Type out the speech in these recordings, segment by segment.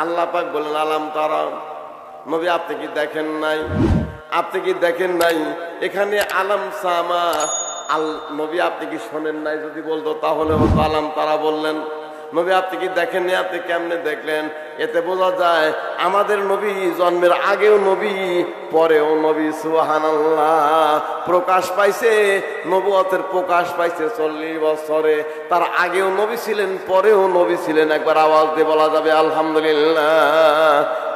আল্লাহ পাক বলেন আলাম তারা, নবী আপনি কি দেখেন নাই, আপনি কি দেখেন নাই? এখানে আলাম সামা নবী আপনি কি শোনেন নাই যদি বলতো তাহলে হয়তো আলাম তারা বললেন। নবী আপনি কি দেখেননি, আপনি কেমনে দেখলেন? এতে বোঝা যায় আমাদের নবী জন্মের আগেও নবী, পরেও নবী। সুবহানাল্লাহ। প্রকাশ পাইছে, নবুয়তের প্রকাশ পাইছে 40 বছরে। তার আগেও নবী ছিলেন, পরেও নবী ছিলেন। একবার আওয়াজ দিয়ে বলা যাবে আলহামদুলিল্লাহ।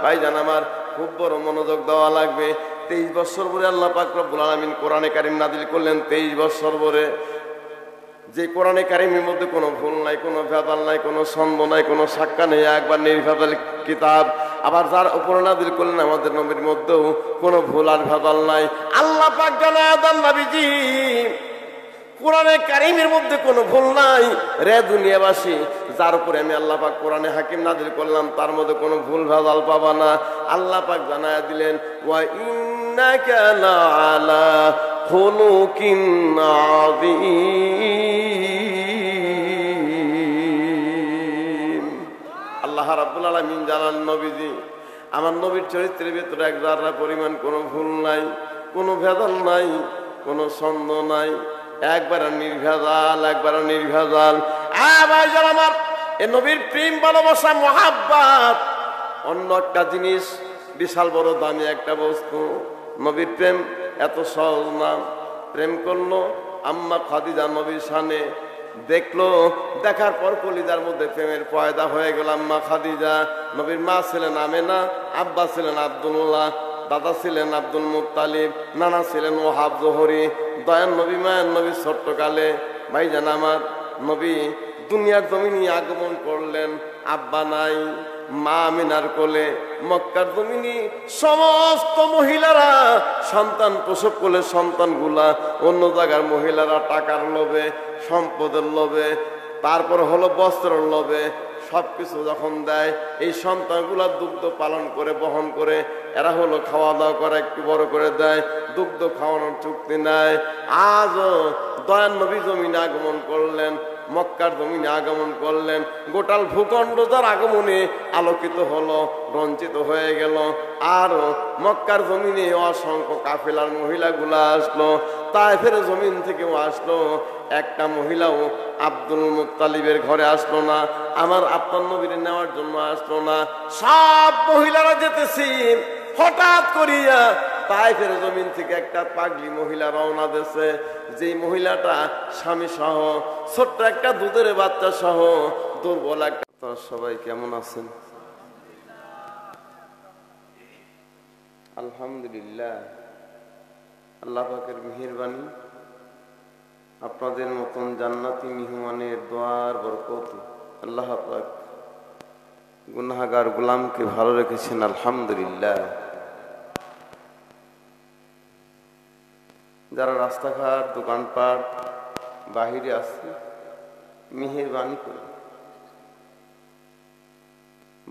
ভাইজান আমার, খুব বড় মনোযোগ দেওয়া লাগবে। 23 বছর পরে আল্লাহ পাক রব্বুল আলামিন কোরআনে কারীম নাযিল করলেন। 23 বছর পরে যে কোরআনে কারীমের মধ্যে কোনো ভুল নাই, কোনো ভেজাল নাই, কোনো ছন্দ নাই, কোনো সাক্কা নেই, একবার নির্ভেজাল কিতাব। আবার যার উপর নাযিল করলেন আমাদের নবীর মধ্যেও কোনো ভুল আর ভেজাল নাই। আল্লাহ পাক জানায় দেন নবীজি কোরআনে কারীমের মধ্যে কোনো ভুল নাই রে দুনিয়াবাসী, যার উপরে আমি আল্লাহ পাক কোরআনে হাকিম নাযিল করলাম তার মধ্যে কোনো ভুল ভেজাল পাবা না। আল্লাহ পাক জানায় দিলেন ওয়া ইন্নাকা লাআলা খুলুকিন আযীম। আল্লাহ রাব্বুল আলামিন জানান নবীজি আমার নবীর চরিত্রের ভিতরে এক জাররা পরিমাণ কোনো ভুল নাই, কোনো ভেজাল নাই, কোনো ছন্দ নাই, একবার নির্ভেজাল, একবার নির্ভেজাল। ভাইজান আমার, এ নবীর প্রেম ভালোবাসা মহাব্বত অন্য একটা জিনিস, বিশাল বড় দামি একটা বস্তু। নবীর প্রেম এত সহজ না। প্রেম করলো আম্মা খাদিজা নবীর শানে, দেখলো, দেখার পর কলিজার মধ্যে প্রেমের পয়দা হয়ে গেল। আম্মা খাদিজা, নবীর মা ছিলেন আমেনা, আব্বা ছিলেন আব্দুল্লাহ, দাদা ছিলেন আব্দুল মুত্তালিব, নানা ছিলেন ওহাব জোহরি। দয়ান নবী মায়ের নবী ছোট্টকালে ভাইজান আমার নবী দুনিয়ার জমিনে আগমন করলেন। আব্বা নাই, মা আমিনার কোলে। মক্কার জমিনে সমস্ত মহিলারা সন্তান প্রসব করলে সন্তানগুলা অন্য জায়গার মহিলারা টাকার লোভে, সম্পদের লোভে, তারপর হলো বস্ত্রের লোভে সবকিছু যখন দেয়, এই সন্তানগুলা দুগ্ধ পালন করে বহন করে এরা হলো খাওয়া দাওয়া করে একটু বড় করে দেয়, দুগ্ধ খাওয়ানোর চুক্তি নেয়। আজও দয়ান নবী জমিনে আগমন করলেন, মক্কার জমিনে আগমন করলেন। গোটাল ভূখণ্ড তার আগমনে আলোকিত হলো, রঞ্চিত হয়ে গেল। আর মক্কার জমিনে অসংখ্য কাফেলার মহিলাগুলা আসলো, তায়েফের জমিন থেকেও আসলো। একটা মহিলাও আব্দুল মুত্তালিবের ঘরে আসলো না, আমার আপনার নবীর নেওয়ার জন্য আসলো না। সব মহিলারা যেতেছি, হঠাৎ করিয়া তায়েফের জমিন থেকে একটা পাগলি মহিলা রওনা দিয়েছে। যে মহিলাটা স্বামী সহ, ছোট্ট একটা দুধের বাচ্চা সহ, দুর্বল একটা। সবাই কেমন আছেন? আলহামদুলিল্লাহ। আল্লাহ পাকের মেহেরবানি, আপনাদের মতন জান্নাতি মেহমানের দোয়ার বরকতে আল্লাহ পাক গুনাহগার গোলামকে ভালো রেখেছেন। আলহামদুলিল্লাহ। যারা রাস্তাঘাট, দোকানপাট, বাহিরে আছে, মেহেরবানি করে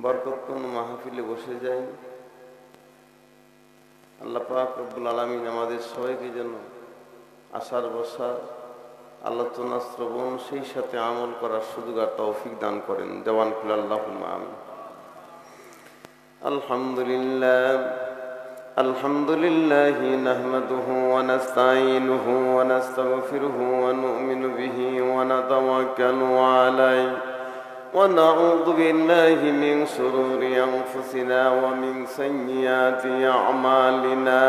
বরকতপূর্ণ মাহফিলে বসে যাই। আল্লাহ পাক রব্বুল আলামিন আমাদের সবাইকে যেন আশার বসার, আলোচনা শ্রবণ, সেই সাথে আমল করার সুযোগ আর তৌফিক দান করেন। জওয়ান খুলে আল্লাহুম্মা আমিন। আলহামদুলিল্লাহ আলহামদুলিল্লাহি নাহমাদুহু ওয়া নাস্তাঈনুহু ওয়া নাস্তাগফিরুহু ওয়া নু'মিনু বিহি ওয়া নাতাওয়াক্কালু আলাইহি ওয়া নাউযু বিল্লাহি মিন শুরুরি আনফুসিনা ওয়া মিন সাইয়্যাতি আ'মালিনা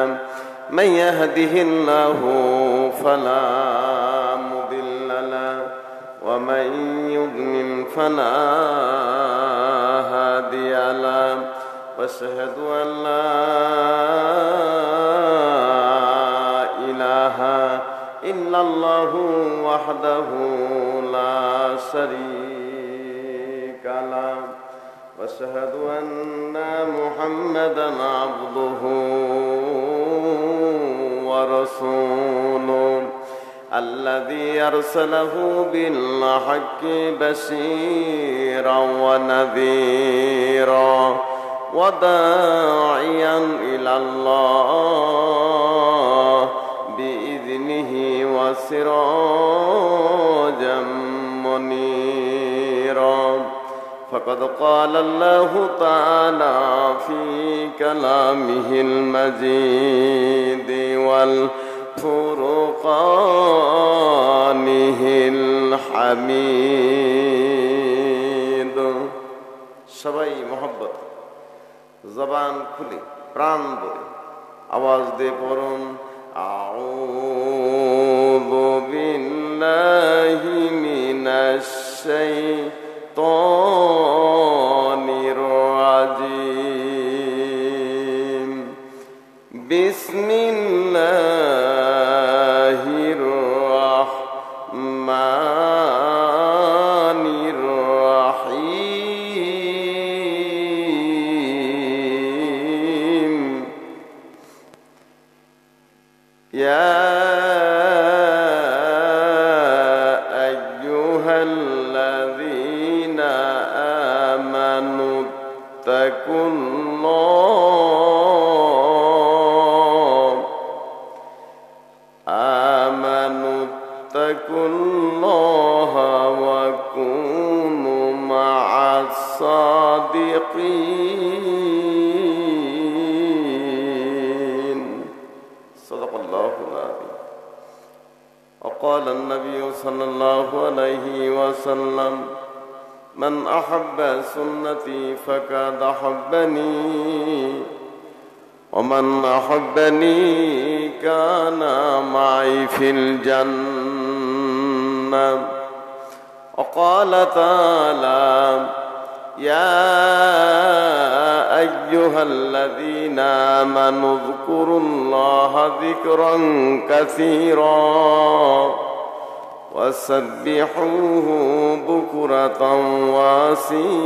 মান ইয়াহদিহিল্লাহু ফালা মুদিল্লা লাহু ওয়া মান ইউদ্লিল ফালা হাদিয়া লাহু واشهد ان لا اله الا الله وحده لا شريك له واشهد ان محمدا عبده ورسوله الذي ارسله بالحق بشيرا ونذيرا وداعيا إلى الله بإذنه وسراجا منيرا فقد قال الله تعالى في كلامه المجيد والفرقانه الحميد সবাই মোহব্বত জবান খুলে প্রাণ ভরে আওয়াজ দিয়ে পড়ুন আউযু বিল্লাহি মিনাশ শাইতানির রাজিম বিসমিল্লাহির রাহমানির রাহিম ইয়া اتقوا الله وكونوا مع الصادقين صدق الله العظيم وقال النبي صلى الله عليه وسلم من أحب سنتي فقد أحبني ومن أحبني كان معي في الجنة وقال تعالى يا أيها الذين آمنوا اذكروا الله ذكرا كثيرا وسبحوه بكرة وأصيلا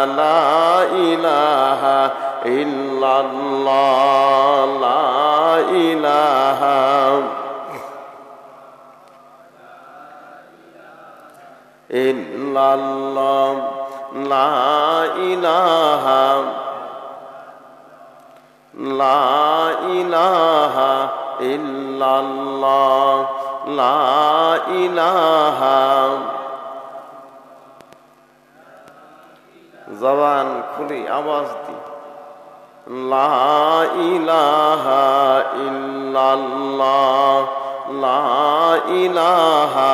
لا إله إلا الله لا إله إلا الله لا إله لا إله إلا الله لا إله জবান খুলে আওয়াজ দি লা ইলাহা ইল্লাল্লাহ লা ইলাহা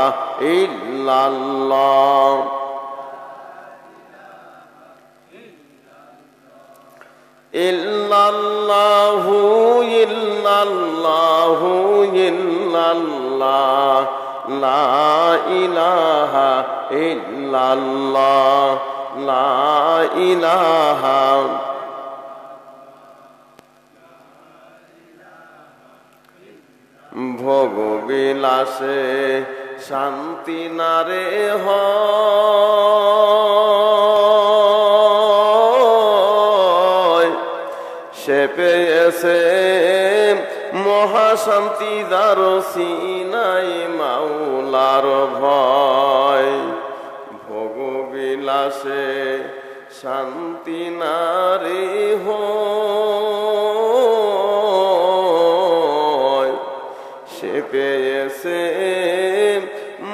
ইল্লাল্লাহ ইল্লাল্লাহু ইল্লাল্লাহু ইল্লাল্লাহ লা ইলাহা ইল্লাল্লাহ লা ইলাহা ভোগবিলাসে শান্তি নারে হয় সে পেয়েছে মহাশান্তি যার সিনাই মাওলার ভয় ভোগবিলাসে শান্তি নারে হয় সে পেয়েছে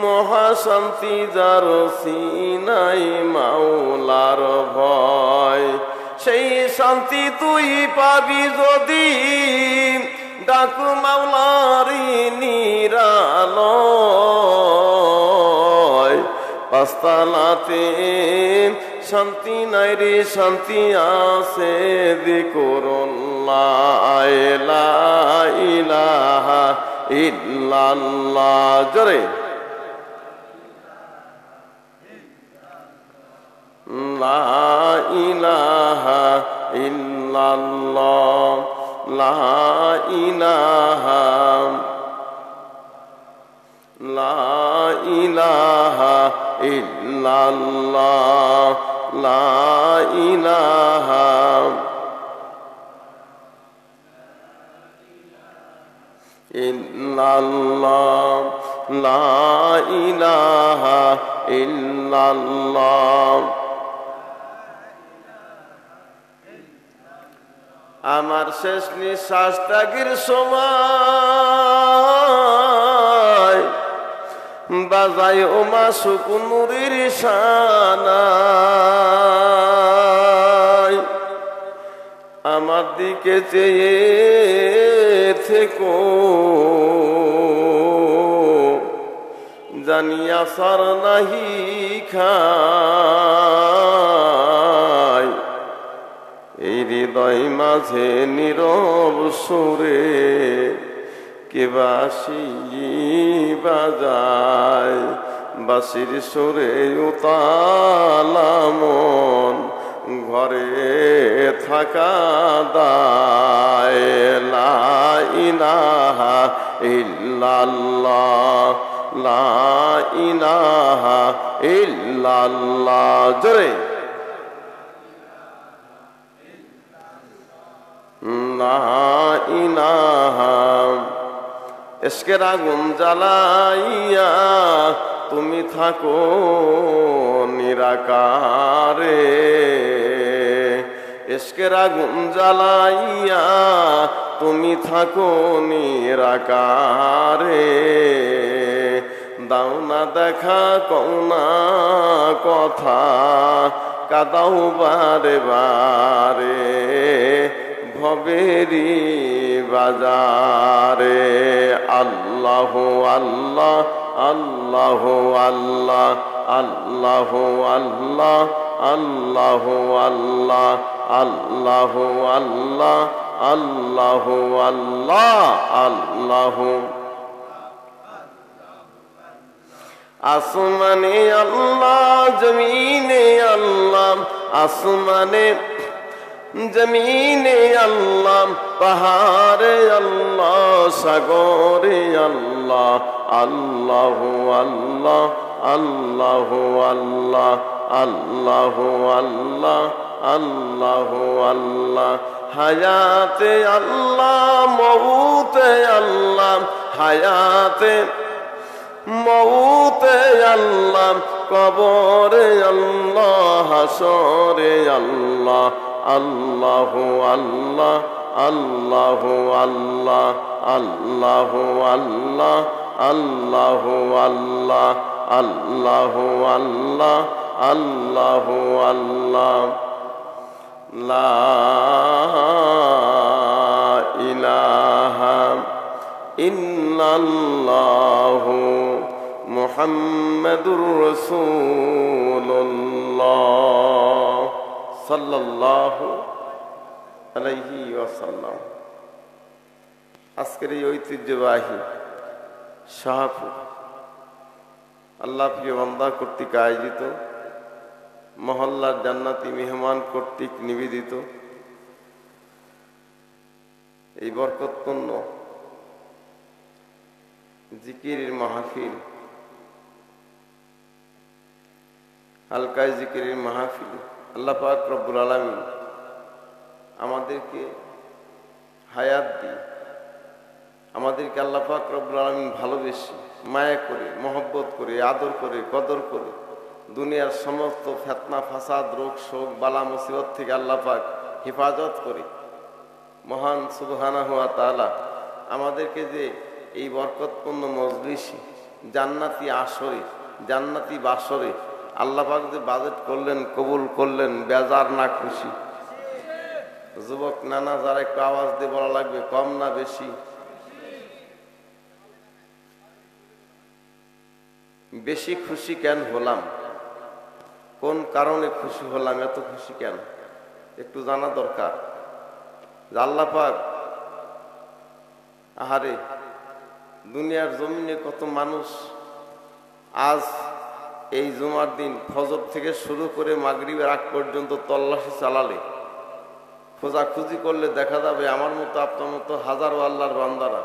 মহাশান্তি যার সিনাই মাওলার ভয় সেই শান্তি তুই পাবি যদি ডাকু মাওলারি নিরালয় পাঁচতলাতে শান্তি নাই রে শান্তি আছে যিকরুল্লাহ লা ইলাহা ইল্লাল্লাহ জোরে লা ইলাহা ইল্লাল্লাহ লা ইলাহা লা ইলাহা ইল্লাল্লাহ লা ইলাহা ইল্লাল্লাহ লা ইলাহা ইল্লাল্লাহ আমার শেষ নিঃশ্বাস ত্যাগের সময় বাজাই ও মাসুক নূরের শানায় আমার দিকে চেয়ে থেকো জানি আসার নাহি খাই এই হৃদয় মাঝে নীরব সুরে কে বাঁশি বাজায় বাঁশির সুরে উতালা মন ঘরে থাকা দায় লা ইলাহা ইল্লাল্লাহ লা ইলাহা ইল্লাল্লাহ জোরে লা ইলাহা ইশকের আগুন জ্বালাইয়া তুমি থাকো নিরাকারে ইশকের আগুন জ্বালাইয়া তুমি থাকো নিরাকারে দাও না দেখা কও না কথা কাদাও বারে বারে ভবেরি বাজারে আল্লাহ আল্লাহ আল্লাহ আল্লাহ আল্লাহ আল্লাহ আল্লাহ আল্লাহ আল্লাহ আল্লাহ আল্লাহ আল্লাহ আল্লাহ আসমানে আল্লাহ জমিনে আল্লাহ আসমানে জমিনে আল্লাহ পাহাড়ে আল্লাহ সাগরে আল্লাহ আল্লাহ আল্লাহ আল্লাহ আল্লাহ আল্লাহ আল্লাহ আল্লাহ আল্লাহ হায়াতে আল্লাহ মউতে আল্লাহ হায়াতে মউতে আল্লাহ কবরে আল্লাহ হাসরে আল্লাহ আল্লাহ আল্লাহ আল্লাহ আল্লাহ আল্লাহ আল্লাহ আল্লাহ আল্লাহ আল্লাহ আল্লাহ আল্লাহ আল্লাহ লা ইলাহা ইল্লাল্লাহু মুহাম্মাদুর রাসূলুল্লাহ সাল্লাল্লাহু আলাইহি ওয়াসাল্লাম। আজকের এই ঐতিহ্যবাহী শাহপুর আল্লাহ প্রিয় বান্দা কর্তৃক আয়োজিত মহল্লার জান্নাতি মেহমান কর্তৃক নিবেদিত এই বরকতপূর্ণ জিকিরের মাহফিল হালকায় জিকিরের মাহফিল আল্লাহ পাক রব্বুল আলামিন আমাদেরকে হায়াত দিয়ে আমাদেরকে আল্লাহ পাক রব্বুল আলামিন ভালোবেসে মায়া করে মহব্বত করে আদর করে কদর করে দুনিয়ার সমস্ত ফিতনা ফাসাদ রোগ শোক বালা মুসিবত থেকে আল্লাহ পাক হেফাজত করে মহান সুবহানাহু ওয়া তাআলা আমাদেরকে যে এই বরকতপূর্ণ মজলিসে জান্নাতি আসরে জান্নাতি বাসরে আল্লাহ পাক যে বাজেট করলেন কবুল করলেন বেজার না খুশি? যুবক নানা যারা একটু আওয়াজ দিয়ে বলা লাগবে কম না বেশি? বেশি খুশি কেন হলাম, কোন কারণে খুশি হলাম, এত খুশি কেন একটু জানা দরকার। আল্লাহ পাক আহারে দুনিয়ার জমিনে কত মানুষ আজ এই জুমার দিন ফজর থেকে শুরু করে মাগরিবের আগ পর্যন্ত তল্লাশি চালালে খোঁজাখুঁজি করলে দেখা যাবে আমার মতো আপনার মতো হাজারো আল্লাহর বান্দারা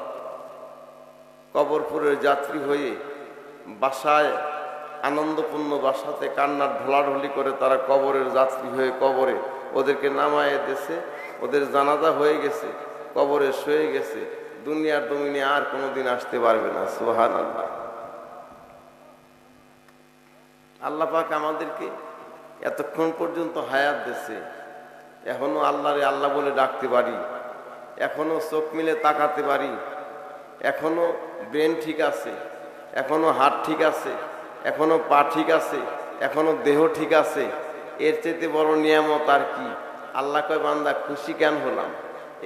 কবরপুরের যাত্রী হয়ে বাসায় আনন্দপূর্ণ বাসাতে কান্নার ঢোলাঢলি করে তারা কবরের যাত্রী হয়ে কবরে ওদেরকে নামায়ে দিয়েছে, ওদের জানাজা হয়ে গেছে, কবরে শুয়ে গেছে, দুনিয়ার জমিনে আর কোনোদিন আসতে পারবে না। সুবহানাল্লাহ। আল্লাহ পাক আমাদেরকে এতক্ষণ পর্যন্ত হায়াত দিয়েছে, এখনো আল্লাহরে আল্লাহ বলে ডাকতে পারি, এখনো চোখ মিলে তাকাতে পারি, এখনো ব্রেন ঠিক আছে, এখনো হাত ঠিক আছে, এখনো পা ঠিক আছে, এখনো দেহ ঠিক আছে, এর চাইতে বড় নিয়ামত আর কি? আল্লাহ কয় বান্দা খুশি কেন হলাম,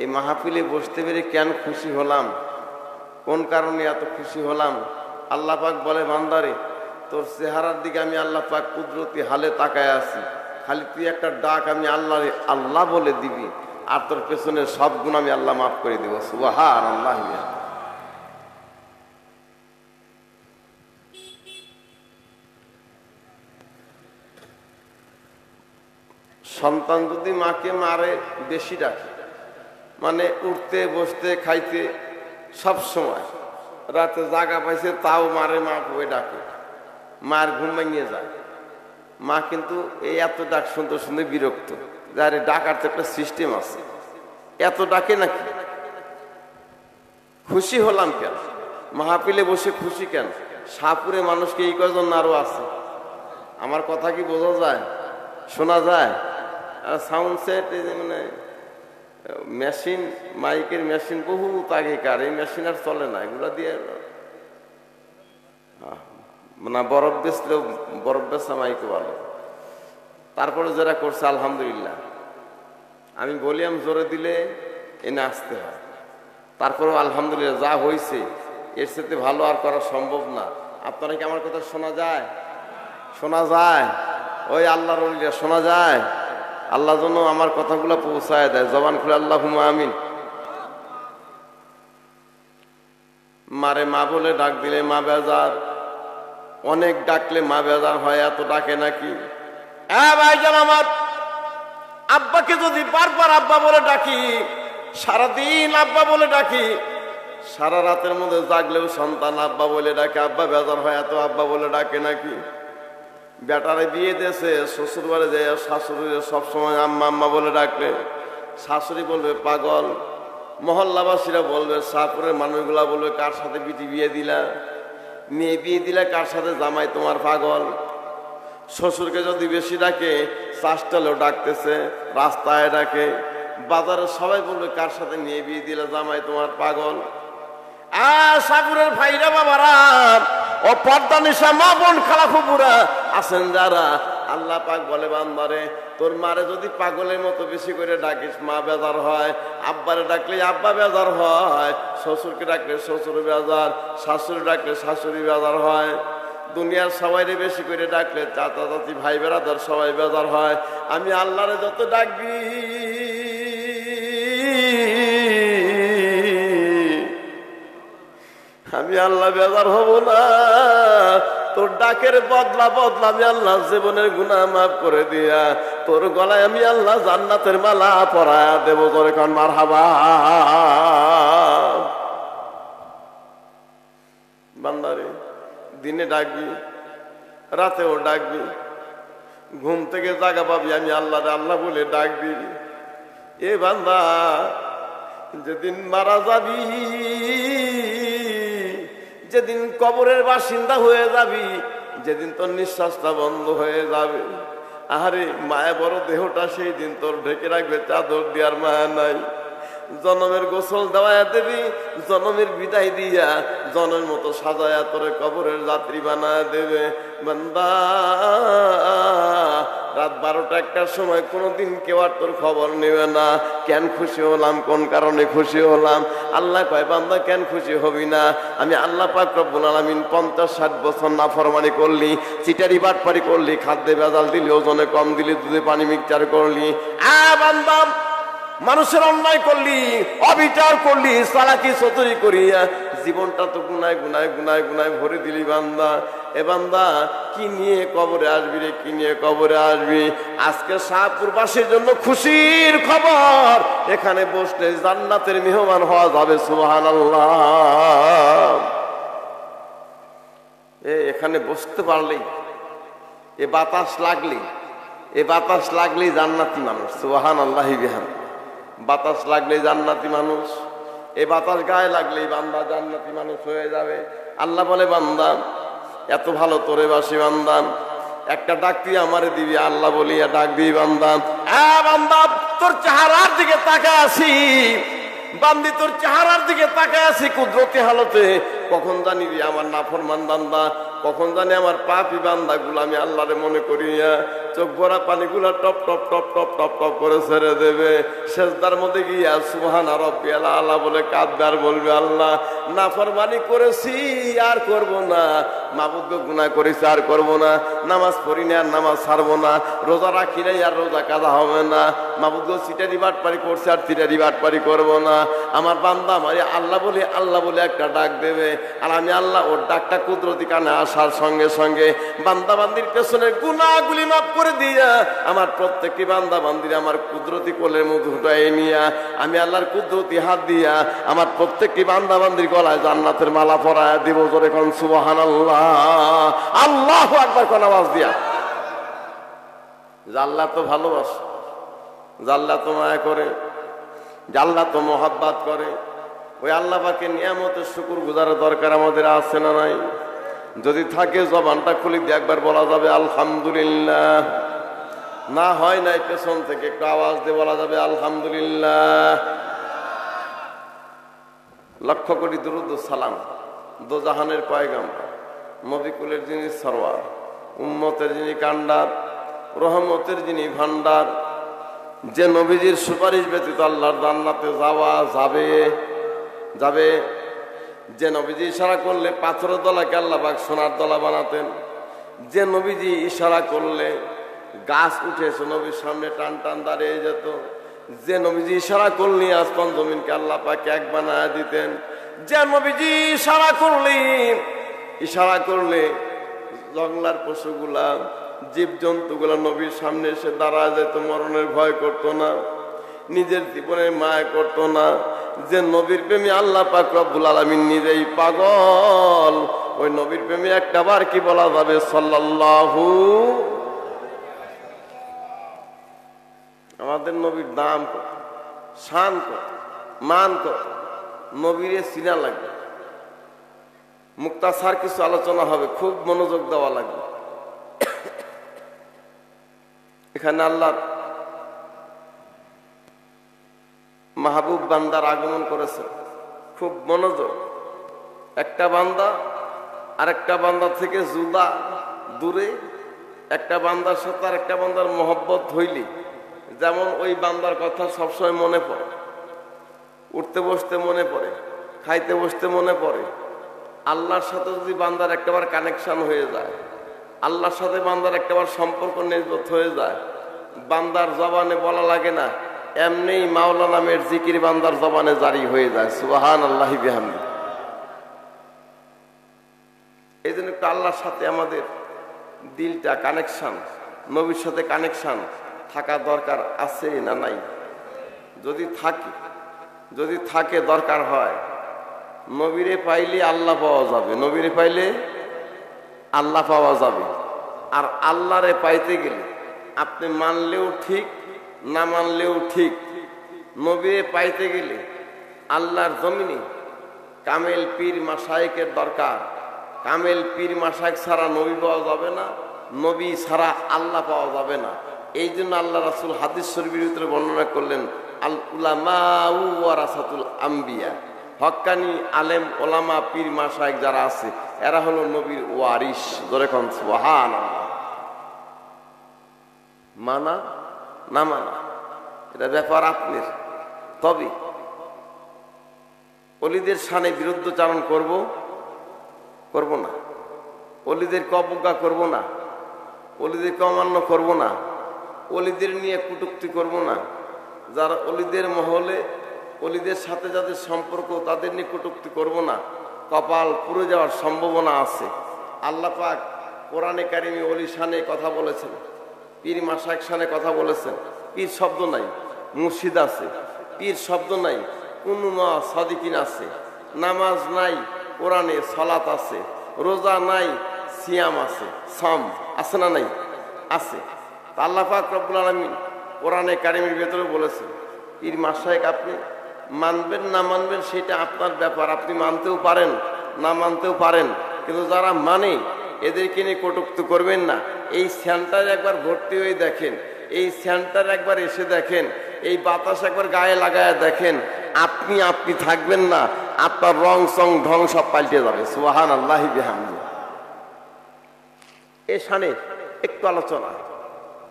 এই মাহফিলে বসতে পেরে কেন খুশি হলাম, কোন কারণে এত খুশি হলাম? আল্লাহ পাক বলে বান্দারে তোর চেহারার দিকে আমি আল্লাহ পাক কুদরতি হালে তাকায় আছি, খালি তুই একটা ডাক আমি আল্লাহ আল্লাহ বলে দিবি আর তোর পেছনের সব গুণ আমি আল্লাহ মাফ করে দিব। সুবহানাল্লাহ। সন্তান যদি মাকে মারে বেশি ডাকে, মানে উঠতে বসতে খাইতে সব সময়, রাতে জাগা পাইছে তাও মারে মা বলে ডাকে, মার ঘুম ভাঙিয়ে যায়। মা কিন্তু এই এত ডাক শুনতে শুনতে বিরক্ত, যারে ডাকার তো একটা সিস্টেম আছে, এত ডাকে নাকি? খুশি হলাম কেন? মাহফিলে বসে খুশি কেন? শাহপুরে মানুষকে এই কজন আরো আছে। আমার কথা কি বোঝা যায়, শোনা যায়? আর সাউন্ড সেট মানে মেশিন, মাইকের মেশিন বহুত আগেকার, এই মেশিন আর চলে না, এগুলা দিয়ে না বরফ বেচলেও বরফ বেচা মাইকে ভালো। তারপরে যারা করছে আলহামদুলিল্লাহ, আমি বলি আমি জোরে দিলে এনে আসতে হয়, তারপরেও আলহামদুলিল্লাহ যা হয়েছে এর সাথে ভালো আর করা সম্ভব না। আপনারা কি আমার কথা শোনা যায়? শোনা যায়? ওই আল্লাহর ওলিরা শোনা যায়? আল্লাহ যেন আমার কথাগুলো পৌঁছায় দেয়, জবান খুলে আল্লাহুম্মা আমিন। মারে মা বলে ডাক দিলে মা বেজার, অনেক ডাকলে মা বেজার হয়, এত ডাকে নাকি? ভাইজান আমার, আব্বাকে যদি বারবার আব্বা বলে ডাকি, সারাদিন আব্বা বলে ডাকি, সারা রাতের মধ্যে জাগলেও সন্তান আব্বা বলে ডাকে, আব্বা বেজার হয়, এত আব্বা বলে ডাকে নাকি? বেটারে বিয়ে দিয়েছে, শ্বশুর বাড়ি যায়, শাশুড়ি সবসময় আম্মা আম্মা বলে ডাকলে শাশুড়ি বলবে পাগল, মহল্লাবাসীরা বলবে, শাহপুরের মানুষগুলা বলবে কার সাথে বিটি বিয়ে দিলা, মেয়ে বিয়ে দিলা কার সাথে, জামাই তোমার পাগল। শ্বশুরকে যদি বেশি ডাকে, চাষটালেও ডাকতেছে, রাস্তায় ডাকে, বাজারে সবাই বলবে কার সাথে মেয়ে বিয়ে দিলা, জামাই তোমার পাগল। সাগরের ভাইরা বাবারা ও পর্দা নিশা মা বোন খালা ফুপুরা আছেন যারা, আল্লাহ পাক বলে বান্দারে তোর মারে যদি পাগলের মতো বেশি করে ডাকিস মা বেজার হয়, আব্বারে ডাকলে আব্বা বেজার হয়, শ্বশুরকে ডাকলে শ্বশুর বেজার, শাশুড়ি ডাকলে শাশুড়ি বেজার হয়, দুনিয়ার সবাইরে বেশি করে ডাকলে চাচা চাচি ভাই বেড়াদার সবাই বেজার হয়। আমি আল্লাহরে যত ডাকবি আমি আল্লাহ বেজার হব না, তোর ডাকের বদলা বদলা আমি আল্লাহ জীবনের গুনাহ মাফ করে দিয়া তোর গলায় আমি আল্লাহ জান্নাতের মালা পরায়া দেব। তোর এখন মারহাবা। বান্দারে দিনে ডাকবি, রাতেও ডাকবি, ঘুম থেকে জাগা পাবি আমি আল্লাহ আল্লাহ বলে ডাকবি। এ বান্দা যেদিন মারা যাবি, যেদিন কবরের বাসিন্দা হয়ে যাবি, যেদিন তোর নিঃশ্বাসটা বন্ধ হয়ে যাবে, আরে মায়া বড় দেহটা সেই দিন তোর ঢেকে রাখবে, চাদর দেওয়ার মায়া নাই। জনমের গোসল দেওয়া দেবি, জনমের বিদায় দিয়া জনের মতো সাজায়া তোরে কবরের যাত্রী বানায় দেবে। বান্দা রাত 12টা-1টার সময় কোনোদিন কেউ আর তোর খবর নেবে না। কেন খুশি হলাম, কোন কারণে খুশি হলাম? আল্লাহ কয় বান্দা কেন খুশি হবি না? আমি আল্লাহ পাক রব্বুল আলামিন 50-60 বছর নাফরমানি করলি, চিটারি বাটপারি করলি, খাদ্যে ভেজাল দিলি, ওজনে কম দিলি, দুধে পানি মিক্সচার করলি, বান্দা মানুষের অন্যায় করলি, অবিচার করলি, চালাকি চতুরি করিয়া জীবনটা তো গুনায় গুনায় গুনায় গুনায় ভরে দিলি। বান্দা এ বান্দা কি নিয়ে কবরে আসবি রে, কি নিয়ে কবরে আসবি? আজকে শাহপুরবাসীর জন্য খুশির খবর, এখানে বসলে জান্নাতের মেহমান হওয়া যাবে। সুবহানাল্লাহ। এখানে বসতে পারলেই, এ বাতাস লাগলেই জান্নাতি মানুষ। সুবহানাল্লাহি বিহামদিহি। বাতাস লাগলেই জান্নাতি মানুষ, এ বাতাস গায়ে লাগলেই বান্দা জান্নাতি মানুষ হয়ে যাবে। আল্লাহ বলে বান্দা এত ভালো তোরে বাসি বান্দা, একটা ডাক তুই আমারে দিবি, আল্লাহ বলিয়া ডাক দিবি বান্দা। বান্দা তোর চেহারার দিকে তাকায় আসি, বান্দি তোর চেহারার দিকে তাকায় আসি কুদরতি হালতে, কখন জানি রে আমার নাফরমান বান্দা, কখন জানি আমার পাপী বান্দাগুলো আমি আল্লাহরে মনে করিয়া চোখ ভরা পানিগুলা টপ টপ টপ টপ টপ টপ করে ছেড়ে দেবে। সেজদার মধ্যে গিয়া সুবহানা রাব্বিয়াল আলা বলে কাঁদবে আর বলবে, আল্লাহ নাফরমানি করেছি আর করব না, মাবুদ গুনাহ করেছি আর করব না, নামাজ পড়ি না আর নামাজ ছাড়বো না, রোজা রাখি নাই আর রোজা কাজা হবে না, মাবুদ চিটারি বাটপারি করছে আর চিটারি বাটপারি করব না। আমার বান্দা আমার আল্লাহ বলে একটা ডাক দেবে, আর আমি আল্লাহ ওর ডাকটা কুদরতি কানে আসার সঙ্গে সঙ্গে বান্দা বান্দির পেছনের গুনাহগুলি মাফ করে দিয়া আমার প্রত্যেকটি বান্দা বান্দির আমার কুদরতি কোলের মধ্যে উঠায় নিয়া আমি আল্লাহর কুদরতি হাত দিয়া আমার প্রত্যেকটি বান্দা বান্দির গলায় জান্নাতের মালা পরায়া দিব। জোরে কোন সুবহানাল্লাহ, আল্লাহু আকবার কোন আওয়াজ দিয়া। আল্লাহ তো ভালোবাসে, আল্লাহ তো মায়া করে, আল্লাহ তো মোহাব্বত করে, ওই আল্লাহ পাকের নিয়ামতের শুকর গুজারের দরকার আমাদের আছে না নাই? যদি থাকে জবানটা খুলে দিয়ে একবার বলা যাবে আলহামদুলিল্লাহ, না হয় নাই পেছন থেকে একটু আওয়াজ দিয়ে বলা যাবে আলহামদুলিল্লাহ। লক্ষ কোটি দুরূদ ও সালাম দো জাহানের পয়গাম্বর নবী কুলের যিনি সরওয়ার, উম্মতের যিনি কান্ডার, রহমতের যিনি ভান্ডার, যে নবীজির সুপারিশ ব্যতীত আল্লাহর জান্নাতে যাওয়া যাবে, যে নবীজি ইশারা করলে পাথরের দলাকে আল্লাহ পাক সোনার দলা বানাতেন, যে নবীজি ইশারা করলে গাছ উঠে এসে নবীর সামনে টান টান দাঁড়িয়ে যেত, যে নবীজি ইশারা করলে আসমান জমিনকে আল্লাহ পাক এক বানায় দিতেন, যে নবীজি ইশারা করলে জঙ্গলার পশুগুলা জীবজন্তুগুলা নবীর সামনে এসে দাঁড়ায় যেত, মরণের ভয় করতো না, নিজের জীবনের মায়া করতো না, যে নবীর প্রেমী আল্লাহ পাক রব্বুল আলামিন নিজেই পাগল, ওই নবীর প্রেমী একটা বার কি বলা যাবে সাল্লাল্লাহু। আমাদের নবীর দাম কত, শান কত, মান কত, নবীরে চিনা লাগবে। মুক্তাসার কিছু আলোচনা হবে, খুব মনোযোগ দেওয়া লাগবে। এখানে আল্লাহর মাহবুব বান্দার আগমন করেছে, খুব মনোযোগ। একটা বান্দা আরেকটা বান্দা থেকে জুদা দূরে, একটা বান্দার সাথে আর একটা বান্দার মহব্বত হইলি যেমন ওই বান্দার কথা সবসময় মনে পড়ে, উঠতে বসতে মনে পড়ে, খাইতে বসতে মনে পড়ে। আল্লাহর সাথে যদি বান্দার একটাবার কানেকশন হয়ে যায়, আল্লাহর সাথে বান্দার একটাবার সম্পর্ক নির্গত হয়ে যায়, বান্দার জবানে বলা লাগে না, এমনি মাওলা নামের জিকির বান্দার জবানে জারি হয়ে যায়। সুবহানাল্লাহি বিহামদি। এই জন্য একটু আল্লাহর সাথে আমাদের দিলটা কানেকশন, নবীর সাথে কানেকশন থাকা দরকার আছে না নাই? যদি থাকে দরকার হয়, নবীরে পাইলে আল্লাহ পাওয়া যাবে, নবীরে পাইলে আল্লাহ পাওয়া যাবে। আর আল্লাহরে পাইতে গেলে আপনি মানলেও ঠিক, না মানলেও ঠিক, নবীরে পাইতে গেলে আল্লাহর জমিনে কামেল পীর মাশায়েখের দরকার। কামেল পীর মাশায়েখ ছাড়া নবী পাওয়া যাবে না, নবী ছাড়া আল্লাহ পাওয়া যাবে না। এই জন্য আল্লাহ রাসূল হাদিস শরীফের ভিতরে বর্ণনা করলেন, আল উলামাউ ওয়ারাসাতুল আম্বিয়া, হক্কানি আলেম ওলামা পীর মাশায়েখ যারা আছে এরা হলো নবীর ওয়ারিস। ধরে কোন সুবহানাল্লাহ। মানা না মানা এটা ব্যাপার আপনার। তবে অলিদের শানে বিরুদ্ধচারণ করব না, অলিদেরকে অবজ্ঞা করব না, অলিদেরকে অমান্য করব না, অলিদের নিয়ে কটূক্তি করব না। যারা অলিদের মহলে, অলিদের সাথে যাদের সম্পর্ক, তাদের নিয়ে কটূক্তি করব না, কপাল পুড়ে যাওয়ার সম্ভাবনা আছে। আল্লাহ পাক কোরআনে কারিমে অলি শানে কথা বলেছেন, পীর মাশায়েখ শানে কথা বলেছেন। পীর শব্দ নাই, মুর্শিদ আছে। পীর শব্দ নাই, কুনুমা সাদিকিন আছে। নামাজ নাই, কোরআনে সালাত আছে। রোজা নাই, সিয়াম আছে। সাম আছে না নাই? আছে। আল্লাহ পাক রব্বুল আলামিন কোরআনে কারিমের ভেতরে বলেছেন, পীর মাশায়েখ আপনি মানবেন না মানবেন সেটা আপনার ব্যাপার, আপনি মানতেও পারেন না মানতেও পারেন, কিন্তু যারা মানে এদেরকে নিয়ে কটূক্তি করবেন না। এই সেন্টার একবার ভর্তি হয়ে দেখেন, এই সেন্টার একবার এসে দেখেন, এই বাতাস একবার গায়ে লাগায় দেখেন, আপনি থাকবেন না, আপনার রং সং ঢং সব পাল্টে যাবে। সুবহানাল্লাহি বিহামদি। এ শানে একটু আলোচনা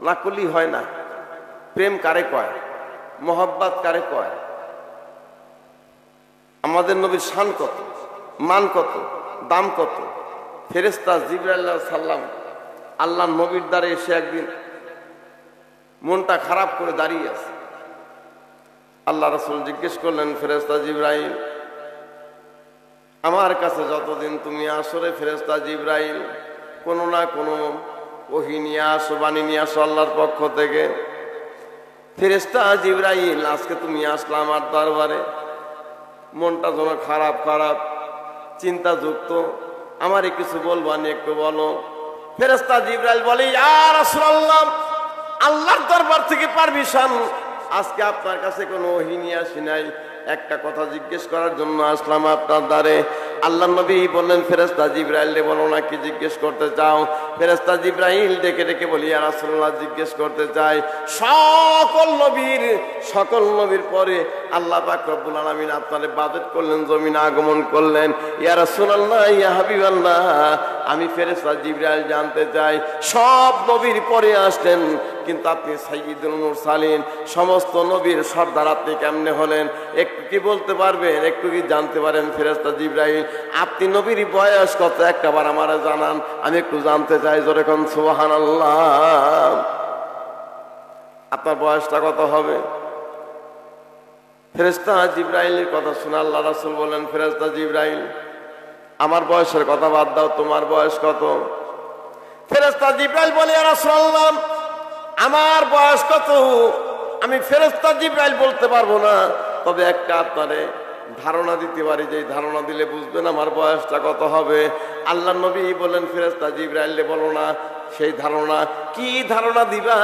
না করলেই হয় না। প্রেম কারে কয়, মোহাব্বত কারে কয়, আমাদের নবীর শান কত, মান কত, দাম কত। ফেরেশতা জিবরাইল আলাইহিস সালাম আল্লাহ নবীর দ্বারে এসে একদিন মনটা খারাপ করে দাঁড়িয়ে আছে। আল্লাহ রাসূল জিজ্ঞেস করলেন, ফেরেশতা জিবরাইল, আমার কাছে যতদিন তুমি আসো রে ফেরেশতা জিবরাইল, কোনো না কোনো ওহী নিয়ে আসো, বাণী নিয়ে আসো আল্লাহর পক্ষ থেকে। ফেরেশতা জিবরাইল, আজকে তুমি আসলা আমার দরবারে, মনটা যেন খারাপ খারাপ চিন্তাযুক্ত, আমারে কিছু বলবানি, একটু বলো। ফেরেশতা জিবরাইল বলে, ইয়া রাসূলুল্লাহ, আল্লাহর দরবার থেকে পারমিশন, আজকে আপনার কাছে কোনো ওহী নিয়ে আসি নাই, একটা কথা জিজ্ঞেস করার জন্য আসলাম আপনার দ্বারে। আল্লাহ নবী বললেন, ফেরেশতা জিবরাইল রে বলো না কি জিজ্ঞেস করতে চাও। ফেরেশতা জিবরাইল ডেকে ডেকে বলি, ইয়া রাসূলুল্লাহ, জিজ্ঞেস করতে চাই, সকল নবীর পরে আল্লাহ পাক রব্বুল আলামিন আপনারে ইবাদত করলেন, জমিনে আগমন করলেন। ইয়া রাসূলুল্লাহ, ইয়া হাবিবাল্লাহ, আমি ফেরেশতা জিবরাইল জানতে চাই, সব নবীর পরে আসলেন, কিন্তু আপনি সাইয়্যিদুল মুরসালিন, সমস্ত নবীর সর্দার, আপনি কেমনে হলেন? একটু কি বলতে পারবেন, একটু কি জানতে পারেন? ফেরেশতা জিবরাইল, আপনি নবীর বয়স কত একবার আমারে জানান, আমি একটু জানতে চাই। জোরে কোন সুবহানাল্লাহ। আপনার বয়সটা কত হবে? ফেরেশতা জিবরাইলের কথা শুনে আল্লাহ রাসূল বলেন, ফেরেশতা জিবরাইল, আমার বয়সের কথা বাদ দাও, তোমার বয়স কত? ফেরেশতা জিবরাইল বলে, ইয়া রাসূলুল্লাহ, আমার বয়স কত আমি ফেরেশতা জিবরাইল বলতে পারবো না, তবে একটা আপনারে ধারণা দিতে পারি, যে ধারণা দিলে বুঝবেন আমার বয়সটা কত হবে। আল্লাহ নবী বলেন, ফেরেশতা জিবরাইল বলো না সেই ধারণা। কি ধারণা দিবা,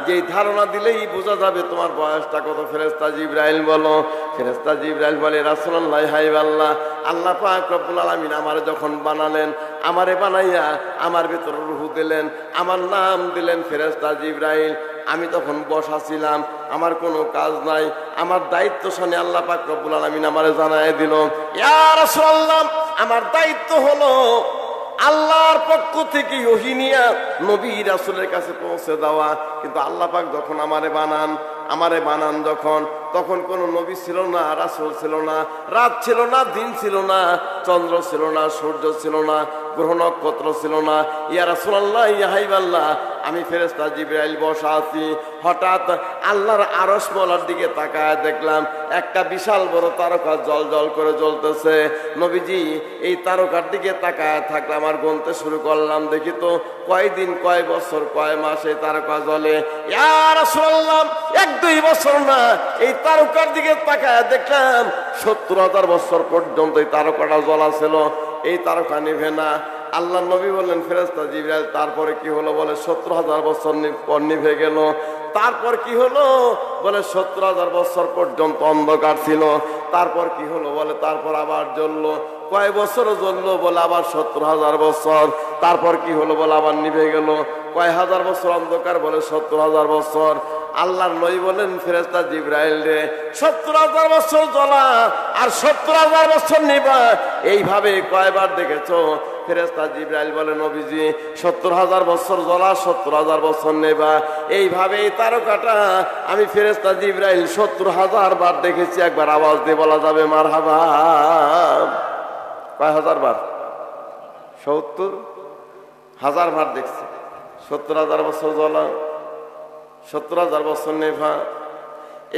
যে ধারণা দিলেই বোঝা যাবে তোমার বয়সটা কত? ফেরেশতা জিবরাইল বলো। ফেরেশতা জিবরাইল বলে, রাসূলুল্লাহ, হাবিবাল্লাহ, আল্লাহ পাক রব্বুল আলামিন আমারে যখন বানালেন, আমারে বানাইয়া আমার ভিতরে রূহ দিলেন, আমার নাম দিলেন ফেরেশতা জিবরাইল। আমি তখন বসা ছিলাম, আমার কোনো কাজ নাই, আমার দায়িত্ব শুনে আল্লাহ পাক রব্বুল আলামিন আমারে জানায় দিল, ইয়া রাসূলুল্লাহ, আমার দায়িত্ব হলো আল্লাহর পক্ষ থেকে ওহী নিয়া নবী রাসূলের কাছে পৌঁছে দেওয়া। কিন্তু আল্লাহ পাক যখন আমারে বানান যখন, তখন কোন নবী ছিল না, রাসূল ছিল না, রাত ছিল না, দিন ছিল না, চন্দ্র ছিল না, সূর্য ছিল না, গ্রহ নক্ষত্র ছিল না। ইয়া রাসূলুল্লাহ, ইয়া হাবিবাল্লাহ, আমি ফেরেশতা জিবরাইল বসা আছি, হঠাৎ আল্লাহর আরশ মওলার দিকে তাকায় দেখলাম একটা বিশাল বড় তারকা জল জল করে জ্বলতেছে। নবীজি, এই তারকার দিকে তাকায় থাকলাম, আর গুনতে শুরু করলাম, দেখি তো কয় দিন, কয় বছর, কয় মাস এই তারকা জ্বলে। ইয়া রাসূলুল্লাহ, 1-2 বছর না, এই তারকার দিকে তাকায় দেখলাম 70,000 বছর পর্যন্ত এই তারকাটা জ্বলা ছিল, এই তারকা নিভে না। আল্লাহ নবী বললেন, ফেরেশতা জিবরাইল, তারপরে কি হলো? বলে 70,000 বছর পর নিভে গেল। তারপর কি হলো? বলে 70,000 বছর পর্যন্ত অন্ধকার ছিল। তারপর কি হলো? বলে তারপর আবার জ্বললো। কয় বছর জ্বললো? বলে আবার 70,000 বছর। তারপর কি হলো? বলে আবার নিভে গেল। কয় হাজার বছর অন্ধকার? বলে 70,000 বছর। আল্লাহর নবী বলেন, ফেরেশতা জিবরাইল রে, 70,000 বছর জ্বলা আর 70,000 বছর নিবা, এইভাবে কয়বার দেখেছো? ফেরেশতা জিবরাইল বলে, নবীজি, 70,000 বছর জ্বলা, 70,000 বছর নেবা, এইভাবে এই তারকাটা আমি ফেরেশতা জিবরাইল 70,000 বার দেখেছি। একবার আওয়াজ দিয়ে বলা যাবে মারহাবা? কয় হাজার বার? 70,000 বার দেখছি। 70,000 বছর জ্বলা, 70,000 বছর নেভা,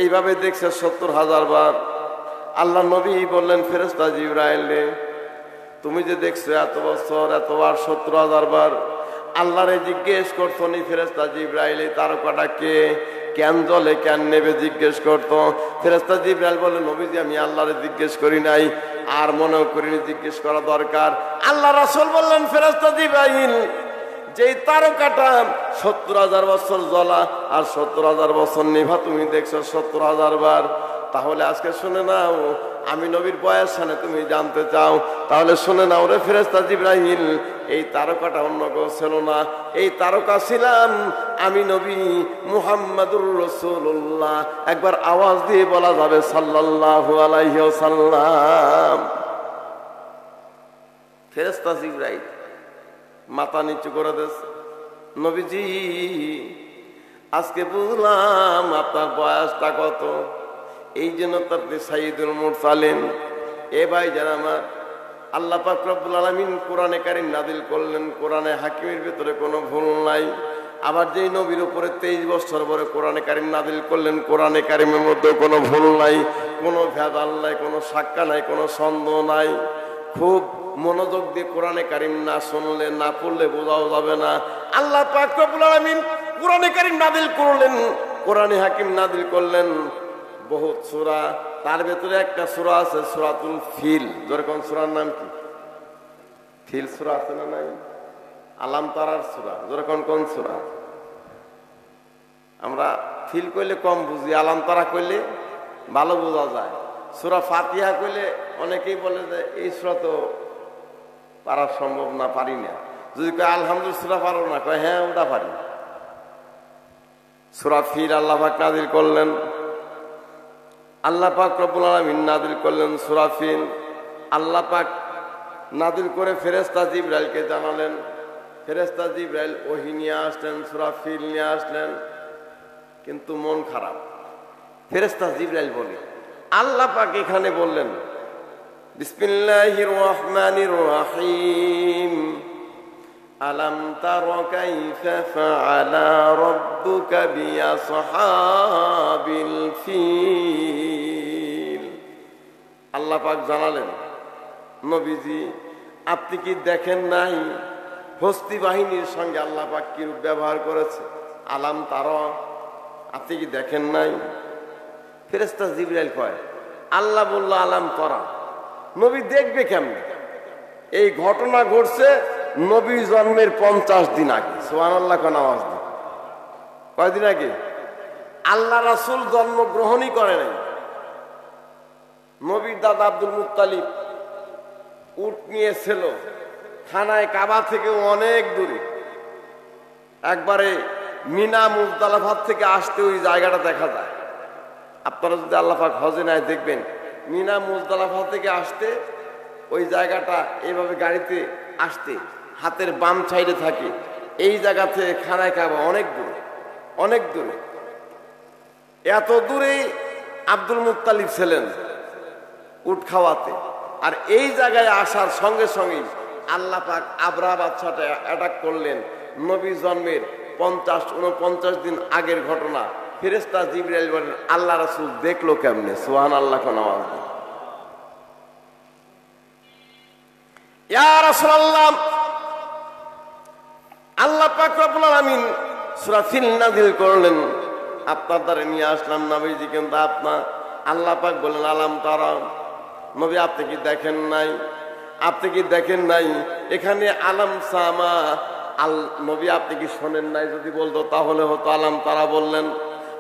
এইভাবে দেখছে 70,000 বার। আল্লাহ নবী বললেন, ফেরেশতা জিবরাইল রে, তুমি যে দেখছো এত বছর, এত বার, 70,000 বার, আল্লাহরে জিজ্ঞেস করতো নি ফেরেশতা জিবরাইল, এই তারকাটা কে, কেন জ্বলে, কেন নেবে জিজ্ঞেস করতো? ফেরেশতা জিবরাইল বলে, নবীজি, আমি আল্লাহরে জিজ্ঞেস করি নাই, আর মনেও করিনি জিজ্ঞেস করা দরকার। আল্লাহ রাসূল বললেন, ফেরেশতা জিবরাইল, যেই তারকাটা 70,000 বছর জ্বলা আর 70,000 বছর নিভা তুমি দেখছো 70,000 বার, তাহলে আজকে শুনে নাও, আমি নবীর বয়স জানে তুমি জানতে চাও, তাহলে শুনে নাও রে ফেরেশতা জিবরাইল, এই তারকাটা অন্য কেউ ছিল না, এই তারকা ছিলাম আমি নবী মুহাম্মাদুর রাসূলুল্লাহ। একবার আওয়াজ দিয়ে বলা যাবে সাল্লাল্লাহু আলাইহি ওয়াসাল্লাম। ফেরেশতা জিবরাইল মাথা নিচু করে দিয়েছে, নবীজি আজকে বুঝলাম আপনার বয়সটা কত, এই জন্য তো আপনি সাইয়্যিদুল মুরসালিন। এ ভাই যারা আমার, আল্লাহ পাক রব্বুল আলামিন কোরআনে কারীম নাযিল করলেন, কোরআনে হাকিমের ভিতরে কোনো ভুল নাই। আবার যেই নবীর উপরে 23 বছর পরে কোরআনে কারীম নাযিল করলেন, কোরআনে কারীমের মধ্যে কোনো ভুল নাই, কোনো ভেজাল নাই, কোনো সাক্কা নাই, কোনো সন্দেহ নাই। খুব মনোযোগ দিয়ে কোরআনে কারীম না শুনলে, না পড়লে বোঝাও যাবে না। আল্লাহ পাক রব্বুল আলামিন কোরআনে কারীম নাযিল করলেন, কোরআনে হাকিম নাযিল করলেন বহুত সূরা, তার ভেতরে একটা সূরা আছে সূরাতুল ফিল। যেরকম সূরার নাম কি? ফিল সূরা আছে না নাই? আলাম তারার সূরা। যেরকম কোন সূরা? আমরা ফিল কইলে কম বুঝি, আলাম তারা কইলে ভালো বোঝা যায়। সূরা ফাতিহা কইলে অনেকেই বলে যে এই সূরা তো পারা সম্ভব না, পারি না। যদি কয় আলহামদুলিল্লাহ সূরা পারো না, কয় হ্যাঁ ওটা পারি। সূরা ফিল আল্লাহ পাক নাযিল করলেন, আল্লাহ পাক রব্বুল আলামিন নাযিল করলেন সূরা ফিল। আল্লাহ পাক নাযিল করে ফেরেশতা জিবরাইলকে জানালেন, ফেরেশতা জিবরাইল ওহী নিয়ে আসলেন, সূরা ফিল নিয়ে আসলেন। কিন্তু মন খারাপ, ফেরেশতা জিবরাইল বলে, আল্লাহ পাক এখানে বললেন বিসমিল্লাহির রহমানির রহিম, আলাম তারা কাইফা ফাআলা রাব্বুকা বিআসহাবিল ফিল। আল্লাহ পাক জানালেন, নবীজি আপনি কি দেখেন নাই হস্তি বাহিনীর সঙ্গে আল্লাহ পাক কি রূপ ব্যবহার করেছে? আলাম তারা, আপনি কি দেখেন নাই? ফেরেশতা জিবরাইল কয়, আল্লাহ বলল আলাম তারা, নবী দেখবে কেমনে? এই ঘটনা ঘটছে নবী জন্মের 50 দিন আগে। সুবহানাল্লাহ, কোন আওয়াজ দিন। কয়দিন আগে? আল্লাহ রাসূল জন্মগ্রহণই করে নাই। নবীর দাদা আব্দুল মুত্তালিব উট নিয়েছিল খানায় কাবা থেকে অনেক দূরে, একবারে মিনা মুজদালিফা থেকে আসতে ওই জায়গাটা দেখা যায়। আপনারা যদি আল্লাহ পাক হজে নাই দেখবেন, মিনা মুজদালিফা থেকে আসতে ওই জায়গাটা এইভাবে গাড়িতে আসতে হাতের বাম সাইডে থাকে। এই জায়গা থেকে খানায় কাবা অনেক দূরে, অনেক দূরে। এত দূরেই আব্দুল মুত্তালিব ছিলেন উট খাওয়াতে। আর এই জায়গায় আসার সঙ্গে সঙ্গেই আল্লাহ পাক আবরাহা বাদশাটা অ্যাটাক করলেন। নবী জন্মের 50-49 দিন আগের ঘটনা। ফেরেশতা জিবরাইল বলেন, আল্লাহ রাসূল দেখলো কেমনে? সুবহানাল্লাহ, কোন আওয়াজ দিন। ইয়া রাসূলুল্লাহ, আল্লাহ পাক রব্বুল আলামিন সূরা ফিল নাযিল করলেন, আপনার দ্বারা নিয়ে আসলাম নবীজি। কিন্তু আপনার আল্লাহ পাক বলেন আলাম তারা, নবী আপনি কি দেখেন নাই? আপনি কি দেখেন নাই? এখানে আলাম সামা, নবী আপনি কি শোনেন নাই? যদি বলতো তাহলে হতো আলাম তারা বললেন।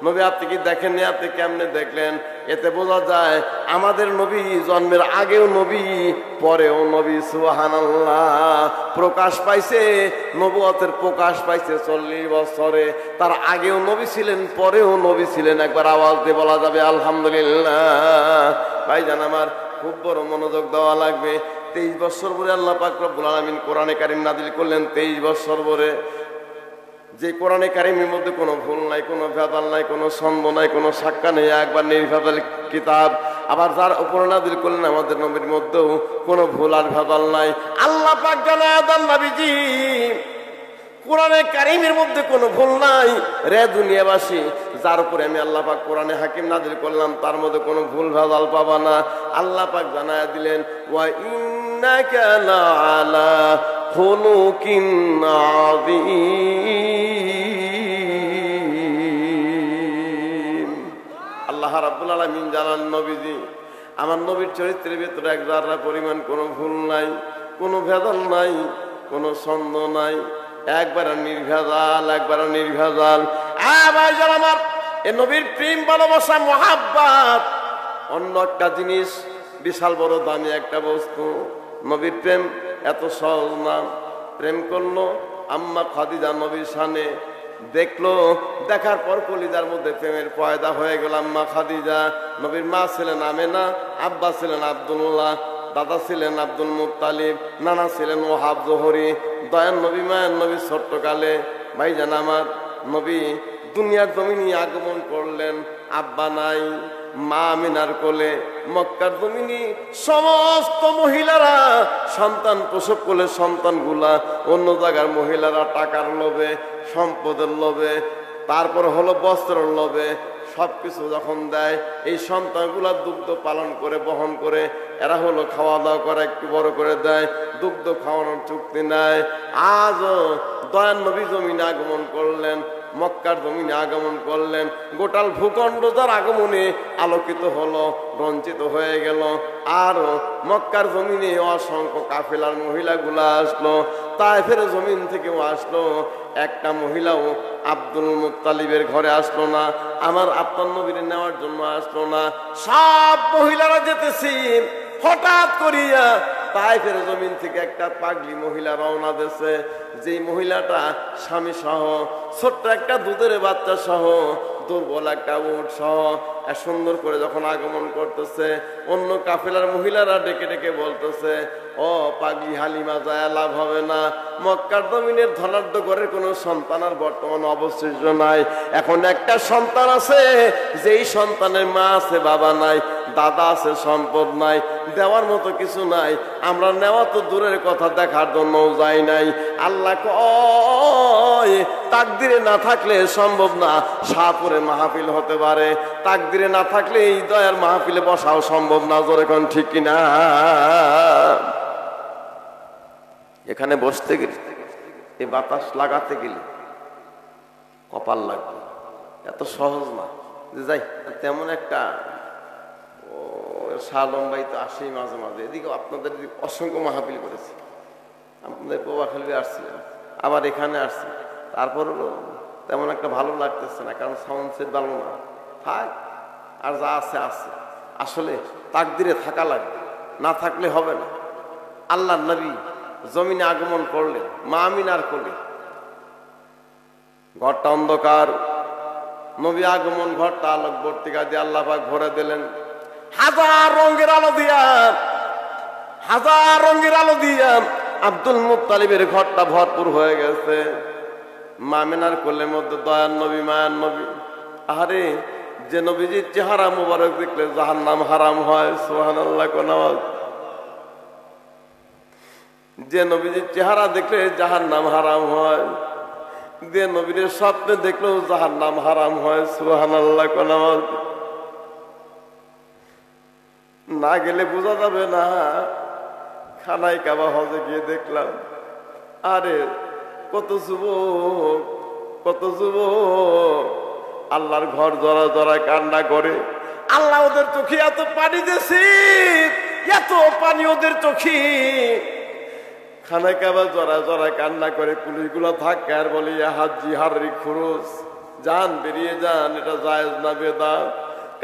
নবী আপনি কি দেখেননি? আপনি কেমনে দেখলেন? এতে বোঝা যায় আমাদের নবী জন্মের আগেও নবী, পরেও নবী। সুবহানাল্লাহ, প্রকাশ পাইছে, নবুয়তের প্রকাশ পাইছে 40 বছরে। তার আগেও নবী ছিলেন, পরেও নবী ছিলেন। একবার আওয়াজ দিয়ে বলা যাবে আলহামদুলিল্লাহ। ভাইজান আমার, খুব বড় মনোযোগ দেওয়া লাগবে। 23 বছর পরে আল্লাহ পাক রব্বুল আলামিন কোরআনে কারীম নাযিল করলেন। 23 বছর পরে যে কোরআনে কারীমের মধ্যে কোনো ভুল নাই, কোনো ভেজাল নাই, কোনো সন্দেহ নাই, কোনো সাক্কা নেই, একবার নির্ভেজাল কিতাব। আবার যার উপর নাযিল করলেন আমাদের নবীর মধ্যেও কোনো ভুল আর ভেজাল নাই। আল্লাহ পাক জানায় দেন, নবীজি কোরআনে কারীমের মধ্যে কোনো ভুল নাই। রে দুনিয়াবাসী, যার উপরে আমি আল্লাহ পাক কোরআনে হাকিম নাযিল করলাম তার মধ্যে কোনো ভুল ভেজাল পাবা না। আল্লাহ পাক জানায় দিলেন, ওয়া ইন্নাকা লাআলা খুলুকিন আযীম। আল্লাহ রাব্বুল আলামিন জানান, নবীজি আমার নবীর চরিত্রের ভিতরে এক জাররা পরিমাণ কোনো ভুল নাই, কোনো ভেজাল নাই, কোনো সন্দেহ নাই, একবার নির্ভেজাল, একবার নির্ভেজাল। ভাইজান আমার, এ নবীর প্রেম, ভালোবাসা, মহাব্বত অন্য একটা জিনিস, বিশাল বড় দামি একটা বস্তু। নবীর প্রেম এত সহজ না। প্রেম করলো আম্মা খাদিজা নবীর শানে, দেখলো, দেখার পর কলিজার মধ্যে প্রেমের পয়দা হয়ে গেল। আম্মা খাদিজা, নবীর মা ছিলেন আমেনা, আব্বা ছিলেন আব্দুল্লাহ। দাদা ছিলেন আব্দুল মুত্তালিব, নানা ছিলেন ওহাব জোহরি। দয়ার নবী মায়ের নবী ছোট্টকালে ভাইজান আমার নবী দুনিয়ার জমিনে আগমন করলেন। আব্বা নাই, মা আমিনার কোলে। মক্কার জমিনে সমস্ত মহিলারা সন্তান প্রসব করলে সন্তানগুলা অন্য জায়গার মহিলারা টাকার লোভে, সম্পদের লোভে, তারপর হলো বস্ত্রের লোভে সবকিছু যখন দেয়, এই সন্তানগুলা দুগ্ধ পালন করে বহন করে এরা হলো খাওয়া দাওয়া করে একটু বড় করে দেয়, দুগ্ধ খাওয়ানোর চুক্তি নেয়। আজও দয়ার নবী জমিনে আগমন করলেন, মক্কার জমিনে আগমন করলেন। গোটাল ভূখণ্ড তার আগমনে আলোকিত হলো, রঞ্চিত হয়ে গেল। আর মক্কার জমিনে অসংখ্য কাফেলার মহিলাগুলা আসলো, তায়েফের জমিন থেকেও আসলো। একটা মহিলাও আব্দুল মুত্তালিবের ঘরে আসলো না, আমার আপনার নবীরে নেওয়ার জন্য আসলো না। সব মহিলারা যেতেছি, হঠাৎ করিয়া তায়েফের জমিন থেকে একটা পাগলি মহিলা রওনা দিয়েছে। যেই মহিলাটা স্বামী সহ, ছোট্ট একটা দুধের বাচ্চা সহ, দুর্বল একটা উট সহ সুন্দর করে যখন আগমন করতেছে, অন্য কাফেলার মহিলারা ডেকে ডেকে বলতেছে, ও পাগলি হালিমা, যায় লাভ হবে না। মক্কার জমিনের ধনাঢ্য ঘরের কোনো সন্তান আর বর্তমান অবশিষ্ট নাই। এখন একটা সন্তান আছে, যেই সন্তানের মা আছে, বাবা নাই, দাদা আছে, সম্পদ নাই, দেওয়ার মতো কিছু নাই। আমরা নেওয়া তো দূরের কথা, দেখার জন্য যাই নাই। আল্লাহ কয় তাকদিরে না থাকলে সম্ভব না। শাহপুরে মাহফিল হতে পারে, তাকদিরে না থাকলে এই দয়ার মাহফিলে বসাও সম্ভব না। জোরে কোন ঠিক কিনা? এখানে বসতে গেলে, এই বাতাস লাগাতে গেলে কপাল লাগবে, এত সহজ না যে যাই। তেমন একটা শালম্বাই তো আসেই মাঝে মাঝে, এদিকে আপনাদের অসংখ্য মাহফিল করেছি, আপনাদের প্রভাখালী আসছিলেন, আবার এখানে আসছি, তারপরও তেমন একটা ভালো লাগতেছে না, কারণ সাউন্ড সেট ভালো না। থাক, আর যা আছে আছে। আসলে তাকদিরে থাকা লাগবে, না থাকলে হবে না। আল্লাহর নবী জমিনে আগমন করলেন মা আমিনার কোলে, ঘরটা অন্ধকার। নবী আগমন, ঘরটা আলোক বর্তিকা দিয়ে আল্লাহ পাক ভরে দিলেন। হাজার রঙের আলো দিয়া, হাজার রঙের আলো দিয়া আব্দুল মুত্তালিবের ঘরটা ভরপুর হয়ে গেছে। মা আমিনার কোলের মধ্যে দয়ার নবী, মায়ার নবী। আরে যে নবীজির চেহারা মুবারক দেখলে জাহান্নাম হারাম হয়, সুবহানাল্লাহ কোন আওয়াজ। যে নবীজির চেহারা দেখলে জাহান্নাম হারাম হয়, যে নবীর স্বপ্নে দেখলেও জাহান্নাম হারাম হয়, সুবহানাল্লাহ কোন আওয়াজ। না গেলে বোঝা যাবে না। খানায় কাবা হজে গিয়ে দেখলাম, আরে কত যুবক, কত যুবক আল্লাহর ঘর জরা জরা কান্না করে। আল্লাহ ওদের চোখে এত পানি দিয়েছে, এত পানি ওদের চোখে। খানায় কাবা জরা জরা কান্না করে, পুলিশগুলো থাকে আর বলে, হাজি হারি খুরুজ, যান বেরিয়ে যান, এটা জায়েজ না বেদাত।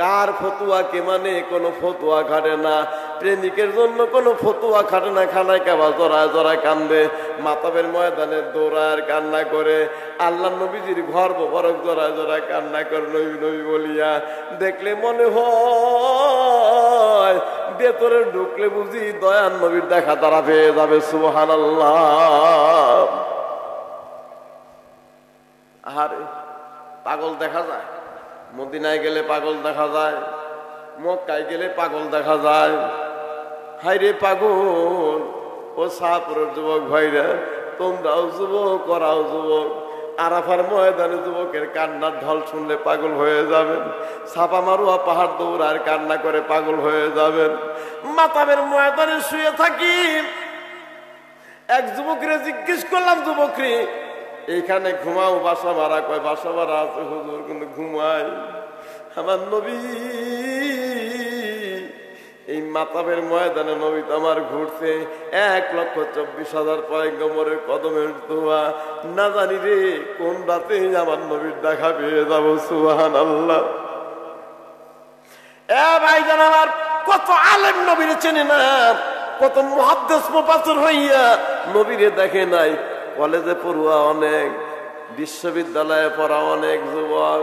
কার ফতুয়া কে মানে? কোনো ফতুয়া খাটে না, প্রেমিকের জন্য কোনো ফতুয়া খাটে না। খানায় কাবা জড়ায় জড়ায় কান্দে, মাতাবের ময়দানে দৌড়ায় কান্না করে। আল্লাহ নবীজির ঘর বরক জড়ায় জড়ায় কান্না করে নবী নবী বলিয়া। দেখলে মনে হয় ভেতরে ঢুকলে বুঝি দয়ার নবীর দেখা তারা পেয়ে যাবে, সুবহানাল্লাহ। আরে পাগল দেখা যায়, মদিনায় গেলে পাগল দেখা যায়, মক্কায় গেলে পাগল দেখা যায়। হাইরে পাগল, ও শাহপুরের যুবক ভাইরা, তোমরাও যুবক, ওরাও যুবক। আরাফার ময়দানে যুবকের কান্নার ঢল শুনলে পাগল হয়ে যাবেন। ছাপা মারুয়া পাহাড় দৌড়ার কান্না করে পাগল হয়ে যাবেন। মাতাবের ময়দানে শুয়ে থাকি, এক যুবকরে জিজ্ঞেস করলাম, যুবকরে এইখানে ঘুমাও? বাসা ভাড়া? কয় বাসা ভাড়া আছে হুজুর, কিন্তু ঘুমাই। আমার নবী এই মাতাবের ময়দানে নবী তো আমার ঘুরছে, 1,24,000 পয়গম্বরের কদমের দোয়া। না জানি রে কোন রাতে আমার নবীর দেখা পেয়ে যাবো, সুবহানাল্লাহ। এ ভাইজান আমার, কত আলেম নবীরে চেনে না, কত মুহাদ্দিস মুফাসসির হইয়া নবীরে দেখে নাই। কলেজে পড়ুয়া অনেক, বিশ্ববিদ্যালয়ে পড়া অনেক যুবক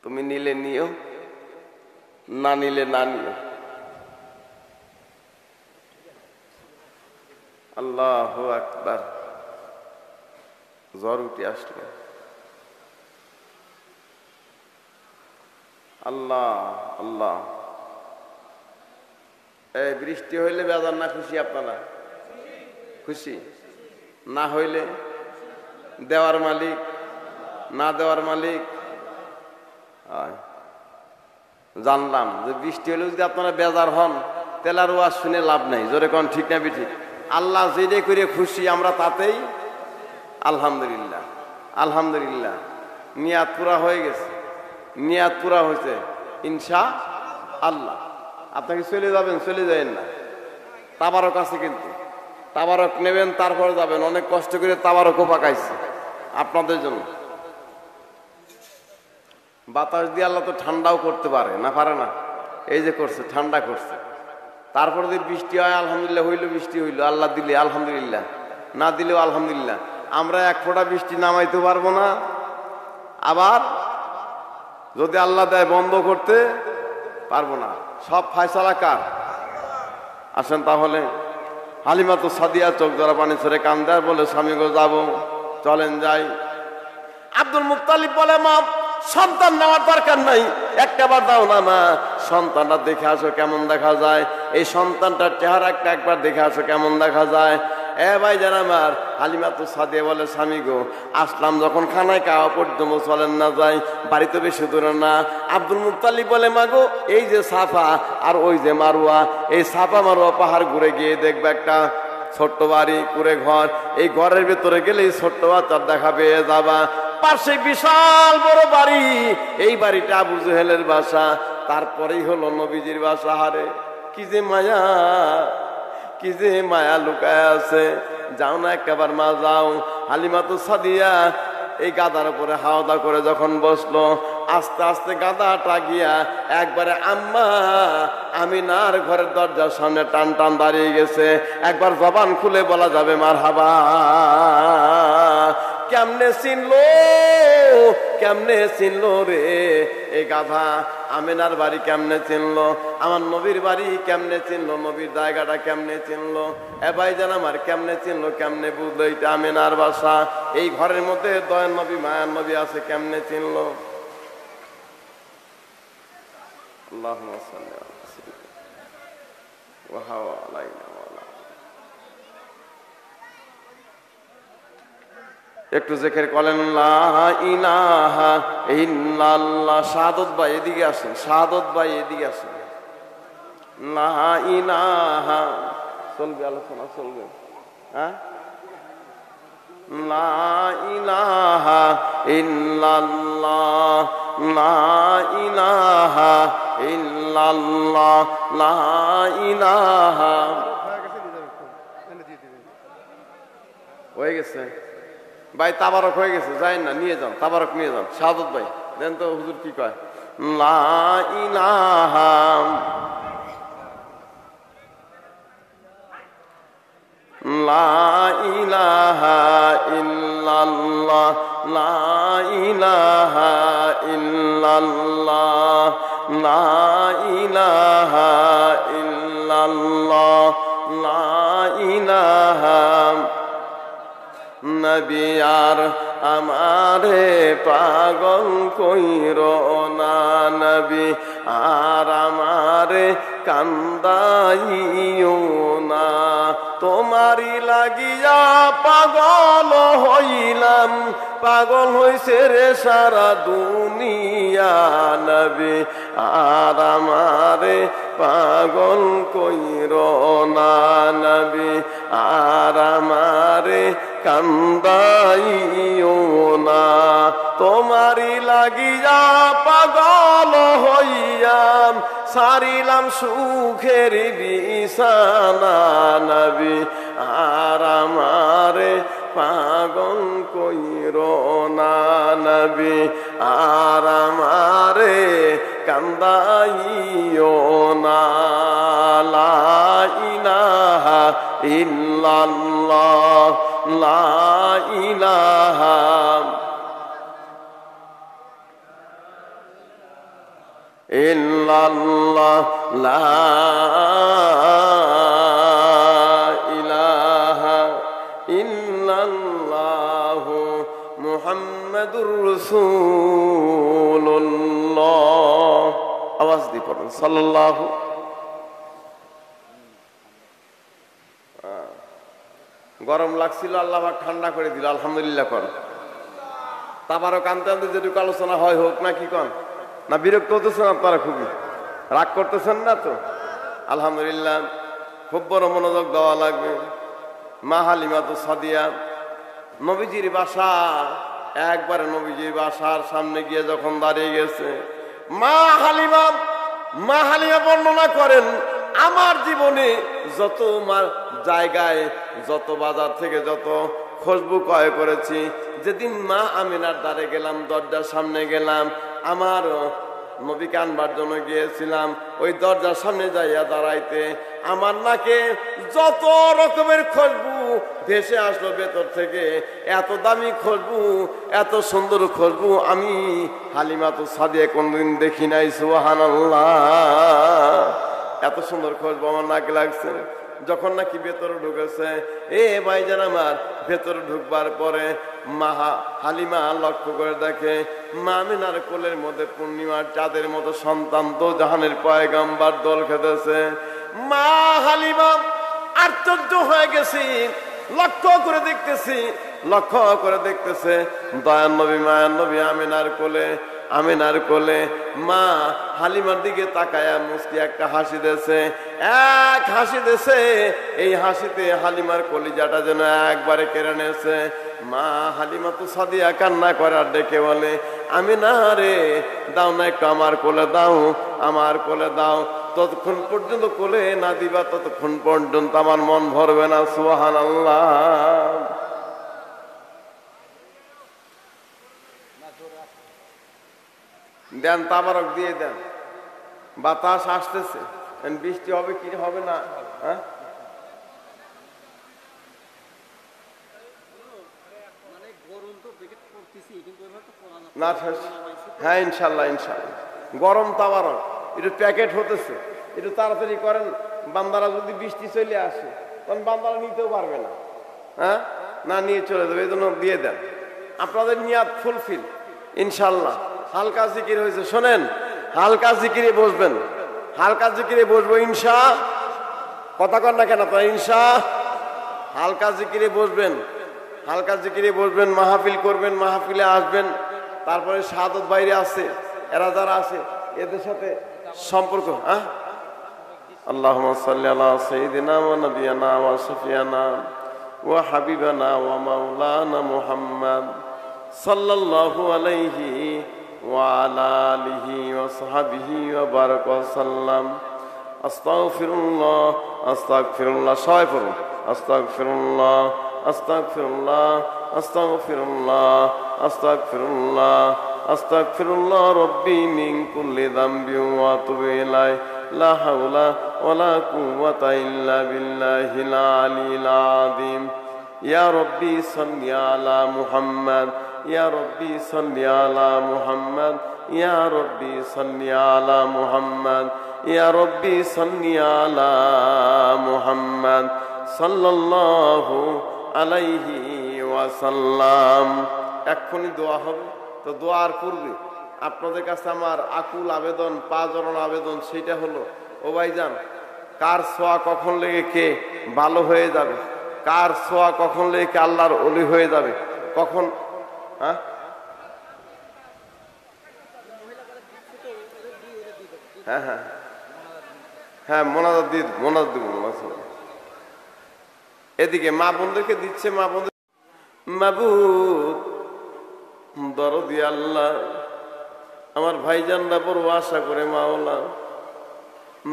তুমি নিলে নিও, না নিলে না নিও। আল্লাহু আকবার। জ্বর উঠে আসলো। আল্লাহ আল্লাহ। এই বৃষ্টি হইলে বেজার না খুশি আপনারা? খুশি না হইলে? দেওয়ার মালিক না দেওয়ার মালিক। জানলাম যে বৃষ্টি হলে যদি আপনারা বেজার হন তাহলে আর ওয়াজ শুনে লাভ নাই। জোরে কোন ঠিক না বেঠিক? আল্লাহ যেটা করে খুশি আমরা তাতেই আলহামদুলিল্লাহ। আলহামদুলিল্লাহ। নিয়াত পুরা হয়ে গেছে, নিয়াত পুরা হয়েছে ইনশা আল্লাহ। আপনাকে চলে যাবেন, চলে যাবেন না, তাবারক আছে কিন্তু তাবারক নেবেন তারপর যাবেন। অনেক কষ্ট করে তাবারকও পাকাইছে আপনাদের জন্য। বাতাস দিয়ে আল্লাহ তো ঠান্ডাও করতে পারে না, পারে না? এই যে করছে, ঠান্ডা করছে। তারপর যদি বৃষ্টি হয় আলহামদুলিল্লাহ, হইলো বৃষ্টি হইলো, আল্লাহ দিলে আলহামদুলিল্লাহ, না দিলেও আলহামদুলিল্লাহ। আমরা এক ফোঁটা বৃষ্টি নামাইতে পারবো না, আবার যদি আল্লাহ দেয় বন্ধ করতে পারবো না। সব ফায়সালা কার? আসেন তাহলে। হালিমা তো সাদিয়া চোখ ধরা পানি ছেড়ে কান্দে আর বলে, স্বামী গো যাবো, চলেন যাই। আব্দুল মুত্তালিব বলে, মা সন্তান নেওয়ার দরকার নাই, একটাবার দাও না মা, সন্তানটা দেখে আসো কেমন দেখা যায়, এই সন্তানটার চেহারা একবার দেখে আসো কেমন দেখা যায়। এ ভাই যারা আমার, হালিমা তো সাদিয়া বলে, স্বামী গো আসলাম যখন খানায় খাওয়া পর্যন্ত চলেন না যাই, বাড়িতে বেশি দূরে না। আব্দুল মুত্তালিব বলে, মা গো এই যে সাফা আর ওই যে মারুয়া, এই সাফা মারুয়া পাহাড় ঘুরে গিয়ে দেখবে একটা ছোট্ট বাড়ি কুড়ে ঘর, এই ঘরের ভেতরে গেলে এই ছোট্ট বাচ্চার দেখা পেয়ে যাবা। পাশে বিশাল বড় বাড়ি, এই বাড়িটা আবু জেহেলের বাসা, তারপরেই হলো নবীজির বাসা। হারে কি যে মায়া, কি যে মায়া লুকায় আছে। যাও না একবার মা যাও। হালিমা তো সাদিয়া এই গাদার উপরে হাওয়া দাওয়া করে যখন বসলো, আস্তে আস্তে গাদাটা গিয়া একবারে আম্মা আমিনার ঘরের দরজার সামনে টান টান দাঁড়িয়ে গেছে। একবার জবান খুলে বলা যাবে মারহাবা। কেমনে চিনলো, কেমনে চিনলো রে এই গাধা? আমিনার বাড়ি কেমনে চিনলো? আমার নবীর বাড়ি কেমনে চিনলো? নবীর জায়গাটা কেমনে চিনলো? এ ভাই জান আমার, কেমনে চিনলো, কেমনে বুঝলো এটা আমিনার বাসা? এই ঘরের মধ্যে দয়ার নবী মায়ার নবী আছে, কেমনে চিনলো? আল্লাহুম্মা সাল্লি আলা সাইয়্যিদিনা ওয়া হাওয়ালাইনা। একটু জিকির করেন, লা ইলাহা ইল্লাল্লাহ। শাহাদত ভাই এদিকে আসেন, শাহাদত ভাই এদিকে আসেন। লা ইলাহা, চলবে আলোচনা চলবে, হ্যাঁ? লা ইলাহা ইল্লাল্লাহ, লা ইলাহা ইল্লাল্লাহ, লা ইলাহা। হয়ে গেছে ভাই, তাবারক হয়ে গেছে, যাই না, নিয়ে যান, তাবারক নিয়ে যান। শাহাদত ভাই দেন তো, হুজুর কি কয়? লা ইলাহা লা ইলাহা ইল্লাল্লাহ, লা ইলাহা ইল্লাল্লাহ, লা ইলাহা ইল্লাল্লাহ, লা ইলাহা। নবী আর আমারে পাগল কইরো না, নবী আর আমারে কান্দাইও না। তোমারই লাগিয়া পাগল হইলাম, পাগল হইছে রে সারা দুনিয়া। নবী আর আমারে পাগল কইরো না, নবী আর আমারে কান্দাইও না। তোমারই লাগিয়া পাগল হইয়াম, সারিলাম সুখের বিছানা। নবী আর আমারে পাগল কইরো না, নবী আর আমারে কান্দাইও না। লা ইলাহা ইল্লাল্লাহ, লা ইলাহা ইল্লাল্লাহ লা ইলাহা ইল্লাল্লাহু মুহাম্মাদুর রাসূলুল্লাহ। আওয়াজ দিয়ে পড়ুন সাল্লাল্লাহু। গরম লাগছিল, আল্লাহ পাক ঠান্ডা করে দিল, আলহামদুলিল্লাহ কর। তারপরও কানতে কানতে যেটুকু আলোচনা হয় হোক না, কি কন? না বিরক্ত হতেছেন আপনারা? খুবই রাগ করতেছেন না তো? আলহামদুলিল্লাহ, খুব বড় মনোযোগ দেওয়া লাগবে। মা হালিমাতুস সাদিয়া নবীজির বাসা, একবারে নবীজির বাসার সামনে গিয়ে যখন দাঁড়িয়ে গেছে, মা হালিমা বর্ণনা করেন, আমার জীবনে যত জায়গায়, যত বাজার থেকে যত খুশবু ক্রয় করেছি, যেদিন মা আমিনার দ্বারে গেলাম, দরজার সামনে গেলাম, আমার নবীকে আনবার জন্য গিয়েছিলাম, ওই দরজার সামনে যাইয়া দাঁড়াইতে আমার নাকে যত রকমের খুশবু ভেসে আসলো ভেতর থেকে। এত দামি খুশবু, এত সুন্দর খুশবু আমি হালিমাতুস সাদিয়া কোনদিন দেখি নাই। সুবহানাল্লাহ, এত সুন্দর খুশবু আমার নাকে লাগছে। যখন নাকি ভেতরে ঢুকেছে, ভাইজান আমার, ভেতরে ঢুকবার পরে মা হালিমা লক্ষ্য করে দেখে মা আমিনার কোলের মধ্যে পূর্ণিমার চাঁদের মতো সন্তান তো জাহানের পয়গাম্বার দোল খেতেছে। মা হালিমা আশ্চর্য হয়ে গেছি, লক্ষ্য করে দেখতেছে দয়ার নবী মায়ার নবী আমিনার কোলে মা হালিমার দিকে তাকায়া মুস্কি একটা হাসি দিয়েছে, এক হাসি দিয়েছে। এই হাসিতে হালিমার কলিজাটা যেন একবারে কেড়ে নিয়েছে। মা হালিমাতুস সাদিয়া কান্না করার ডেকে বলে, আমিনা রে, দাও না একটু আমার কোলে দাও, আমার কোলে দাও। ততক্ষণ পর্যন্ত কোলে না দিবা ততক্ষণ পর্যন্ত আমার মন ভরবে না। সুবহানাল্লাহ। দেন, তাবারক দিয়ে দেন। বাতাস আসতেছে, বৃষ্টি হবে কি হবে না? হ্যাঁ ইনশাল্লাহ, গরম তাবারক একটু প্যাকেট হতেছে, একটু তাড়াতাড়ি করেন। বান্দারা যদি বৃষ্টি চলে আসে তখন বান্দারা নিতেও পারবে না, না নিয়ে চলে যাবে। এই জন্য দিয়ে দেন, আপনাদের নিয়াত ফুলফিল ইনশাল্লাহ। হালকা জিকির হয়েছে, শোনেন, হালকা জিকিরে বসবেন, হালকা জিকিরে বসবো ইনশা। কথা কর না কেন আপনারা? ইনশা হালকা জিকিরে বসবেন, মাহফিল করবেন, মাহফিলে আসবেন। তারপরে শাহাদত বাইরে আছে, এরা যারা আছে এদের সাথে সম্পর্ক। আল্লাহুম্মা সাল্লি আলা সাইয়্যিদিনা ওয়া নাবিয়ানা ওয়া শাফিয়ানা ওয়া হাবিবানা ওয়া মাওলানা মুহাম্মদ সাল্লাল্লাহু আলাইহি ওয়া আলা আলিহি ওয়া সাহবিহি ওয়া বারাক ওয়া সাল্লাম। আস্তাগফিরুল্লাহ, আস্তাগফিরুল্লাহ, সবাই পড়ুন। আস্তাগফিরুল্লাহ, আস্তাগফিরুল্লাহ, আস্তাগফিরুল্লাহ, আস্তাগফিরুল্লাহ, আস্তাগফিরুল্লাহ রব্বি মিন কুল্লি যামবি ওয়া আতুবু ইলাইহি। লা হাওলা ওয়ালা কুওয়াতা ইল্লা বিল্লাহিল আলিয়্যিল আযীম। ইয়া রব্বি সাল্লি আলা মুহাম্মদ, ইয়া রব্বি সাল্লি আলা মুহাম্মদ, ইয়া রব্বি সাল্লি আলা মুহাম্মদ, ইয়া রব্বি সাল্লি আলা মুহাম্মদ সাল্লাল্লাহু আলাইহি ওয়াসাল্লাম। এক্ষুনি দোয়া হবে, তো দোয়ার পূর্বে আপনাদের কাছে আমার আকুল আবেদন, পাঁচজন আবেদন, সেটা হলো, ও ভাইজান, কার ছোঁয়া কখন লেগে কে ভালো হয়ে যাবে, কার ছোঁয়া কখন লেগে কে আল্লাহর ওলি হয়ে যাবে, কখন? হ্যাঁ মোনাজাত দিব। এদিকে মা বোনদেরকে দিচ্ছে, মা বোনদের। মাবুদ দরদি আল্লাহ, আমার ভাইজানরা বড় আশা করে মাওলা,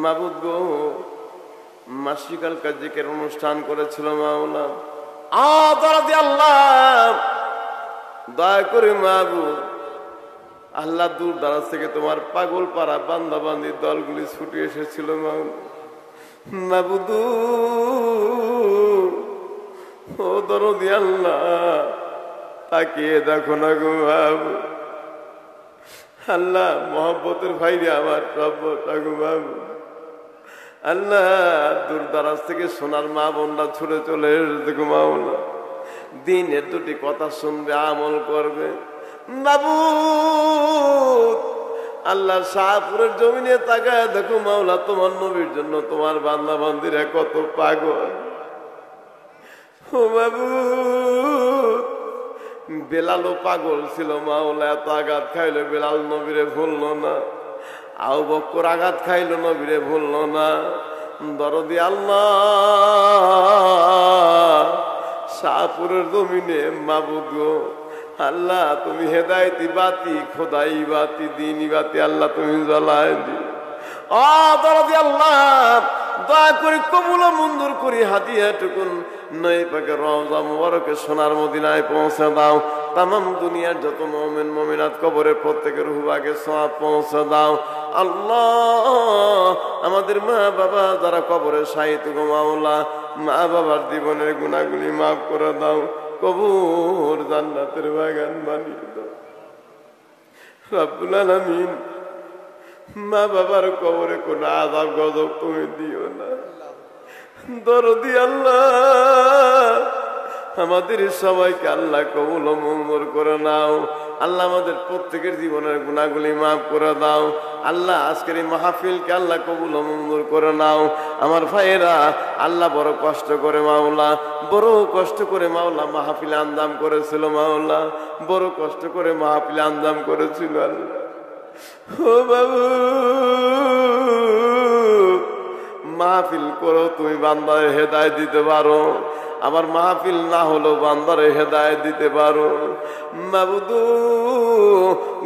মাবুদ গো, মাসিকাল কাজিকের অনুষ্ঠান করেছিল মাওলা, দরদি আল্লাহ, দয়া করে মাবুদ আল্লাহ, দূর দারাজ থেকে তোমার পাগল পাড়া বান্দা বান্দির দলগুলি ছুটে এসেছিল মাবুদ, ও দরদি আল্লাহ, তাকিয়ে দেখো না গো মাবুদ, আল্লাহ মহব্বতের ভাইরে আমার রব্বটা গো বাবু, আল্লাহ দূর দারাজ থেকে সোনার মা বোনরা ছুটে চলে এসেছে গো মাওলা, দিনের দুটি কথা শুনবে, আমল করবে। বাবু আল্লাহ শাহপুরের জমিনে তাকায় দেখো মাওলা, তোমার নবীর জন্য তোমার বান্দা বান্দিরা কত পাগল। ও বাবু বেলালও পাগল ছিল মাওলা, এত আঘাত খাইলো বেলাল নবীরে ভুললো না, আবু বকর আঘাত খাইলো নবীরে ভুললো না। দরদি আল্লাহ শাহপুরের জমিনে মাবুদ গো আল্লাহ, তুমি হেদায়েতি বাতি, খোদাই বাতি, দিনী বাতি আল্লাহ তুমি জ্বালায় দিও। দরদি আল্লাহ দয়া করে কবুল ও মঞ্জুর করি হাদিয়া টুকুন নই পাকে রওজা মুবারকে সোনার মদিনায় পৌঁছে দাও। তামাম দুনিয়ার যত মুমিন মুমিনাত কবরে প্রত্যেকের রুহবাগে সওয়াব পৌঁছে দাও। আল্লাহ আমাদের মা বাবা যারা কবরে শায়িত গো মাওলা, মা বাবার জীবনের গুনাহগুলি মাফ করে দাও, কবর জান্নাতের বাগান বানিয়ে দাও রব্বুল আলামিন। মা বাবার কবরে কোন আযাব গজব তুমি দিও না। দরদি আল্লাহ আমাদের সবাইকে আল্লাহ কবুল ও মঞ্জুর করে নাও। আল্লাহ আমাদের প্রত্যেকের জীবনের গুনাহগুলি মাফ করে দাও। আল্লাহ আজকের এই মাহফিলকে আল্লাহ কবুল ও মঞ্জুর করে নাও। আমার ভাইয়েরা আল্লাহ বড় কষ্ট করে মাওলা, বড় কষ্ট করে মাওলা মাহফিল আঞ্জাম করেছিল মাওলা, বড় কষ্ট করে মাহফিল আঞ্জাম করেছিল আল্লাহ। ও বাবু মাহফিল করো তুমি বান্দারে হেদায়েত দিতে পারো, আবার মাহফিল না হলেও বান্দারে হেদায়েত দিতে পারো। মাবুদু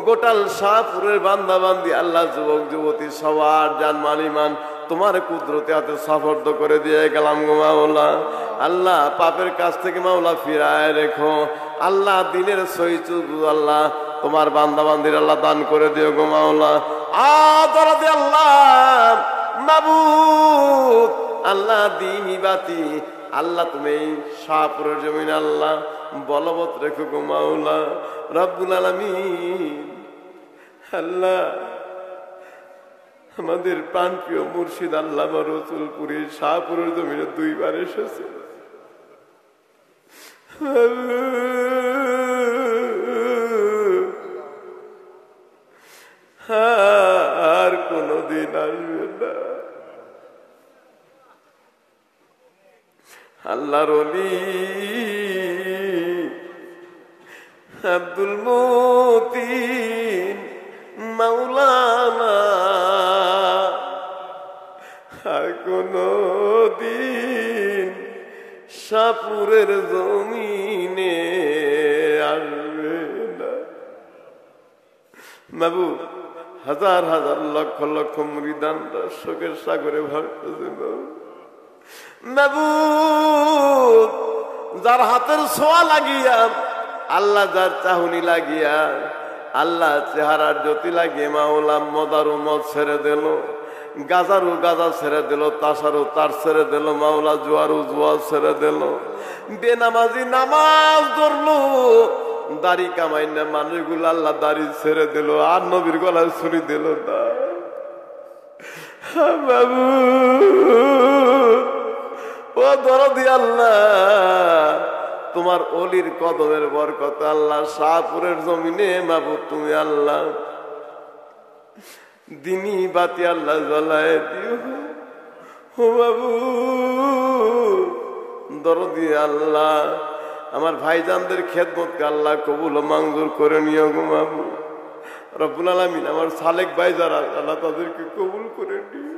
গোটাল শাহপুরের বান্দা বান্দি আল্লাহ যুবক যুবতী সবার জান মান ঈমান তোমার কুদরতে হাতে সাফর্দ করে দিয়ে গেলাম গো মাওলা। আল্লাহ পাপের কাছ থেকে মাওলা ফিরায় রেখো আল্লাহ, দিনের সহিচু আল্লাহ তোমার বান্দা বান্দির আল্লাহ দান করে দিও গো মাওলা। দরদে আল্লাহ মাবুদ আল্লাহ দ্বীনি বাতি আল্লাহ তুমি শাহপুরের জমিন আল্লাহ বলবৎ রেখো গো মাওলা রব্বুল আলামিন। আল্লাহ আমাদের প্রাণপ্রিয় মুর্শিদ আল্লামা রসুলপুরী শাহপুরের জমিনে 2 বার এসেছে। আর কোনদিন আসবে না। আল্লাহর ওলি আব্দুল মতিন মাওলানা আর কোনদিন শাহপুরের জমিনে আসবে না। বাবু হাজার হাজার লক্ষ লক্ষ মুরিদানরা শোকের সাগরে ভাসতেছে বাবু, যার হাতের ছোঁয়া লাগিয়া আল্লাহ, যার চাহুনি লাগিয়া আল্লাহ চেহারার জ্যোতি লাগিয়ে মাওলা মদারু মদ ছেড়ে দিল, গাজারু গাজা ছেড়ে দিল, তাসারু তার ছেড়ে দিল মাওলা, জোয়ারু জোয়ার ছেড়ে দিল, বেনামাজি নামাজ ধরলো, দাড়ি কামাই না মানুষগুলো আল্লাহ দাড়ি ছেড়ে দিল, আর নবীর গলায় ছুরি দিল। বাবু ও দরদি আল্লাহ তোমার অলির কদমের বরকত আল্লাহ শাহপুরের জমিনে মাবুদ তুমি আল্লাহ দিনী বাতি আল্লাহ জ্বালায় দিও। ও বাবু দরদি আল্লাহ আমার ভাইজানদের খেদমতকে আল্লাহ কবুল ও মঞ্জুর করে নিও গো বাবু রব্বুল আলামিন। আমার সালেক ভাই যারা আল্লাহ তাদেরকে কবুল করে নিও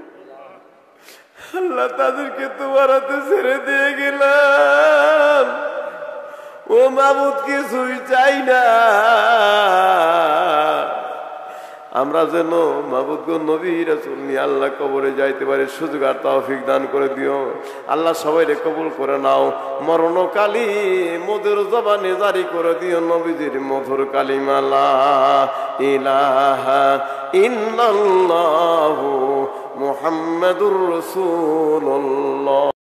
আল্লাহ, তাদেরকে তোমার হাতে ছেড়ে দিয়ে গেলাম। ও মাবুদ কিছুই চাই না, আমরা যেন মাবুদ গো নবী রাসূল নিয়ে আল্লাহ কবরে যাইতে পারে সুযোগ আর তৌফিক দান করে দিও আল্লাহ। সবাইরে কবুল করে নাও, মরণকালী মধুর জবানে জারি করে দিও নবীজির মধুর কালিমা লা ইলাহা ইল্লাল্লাহু মুহাম্মাদুর রাসূলুল্লাহ।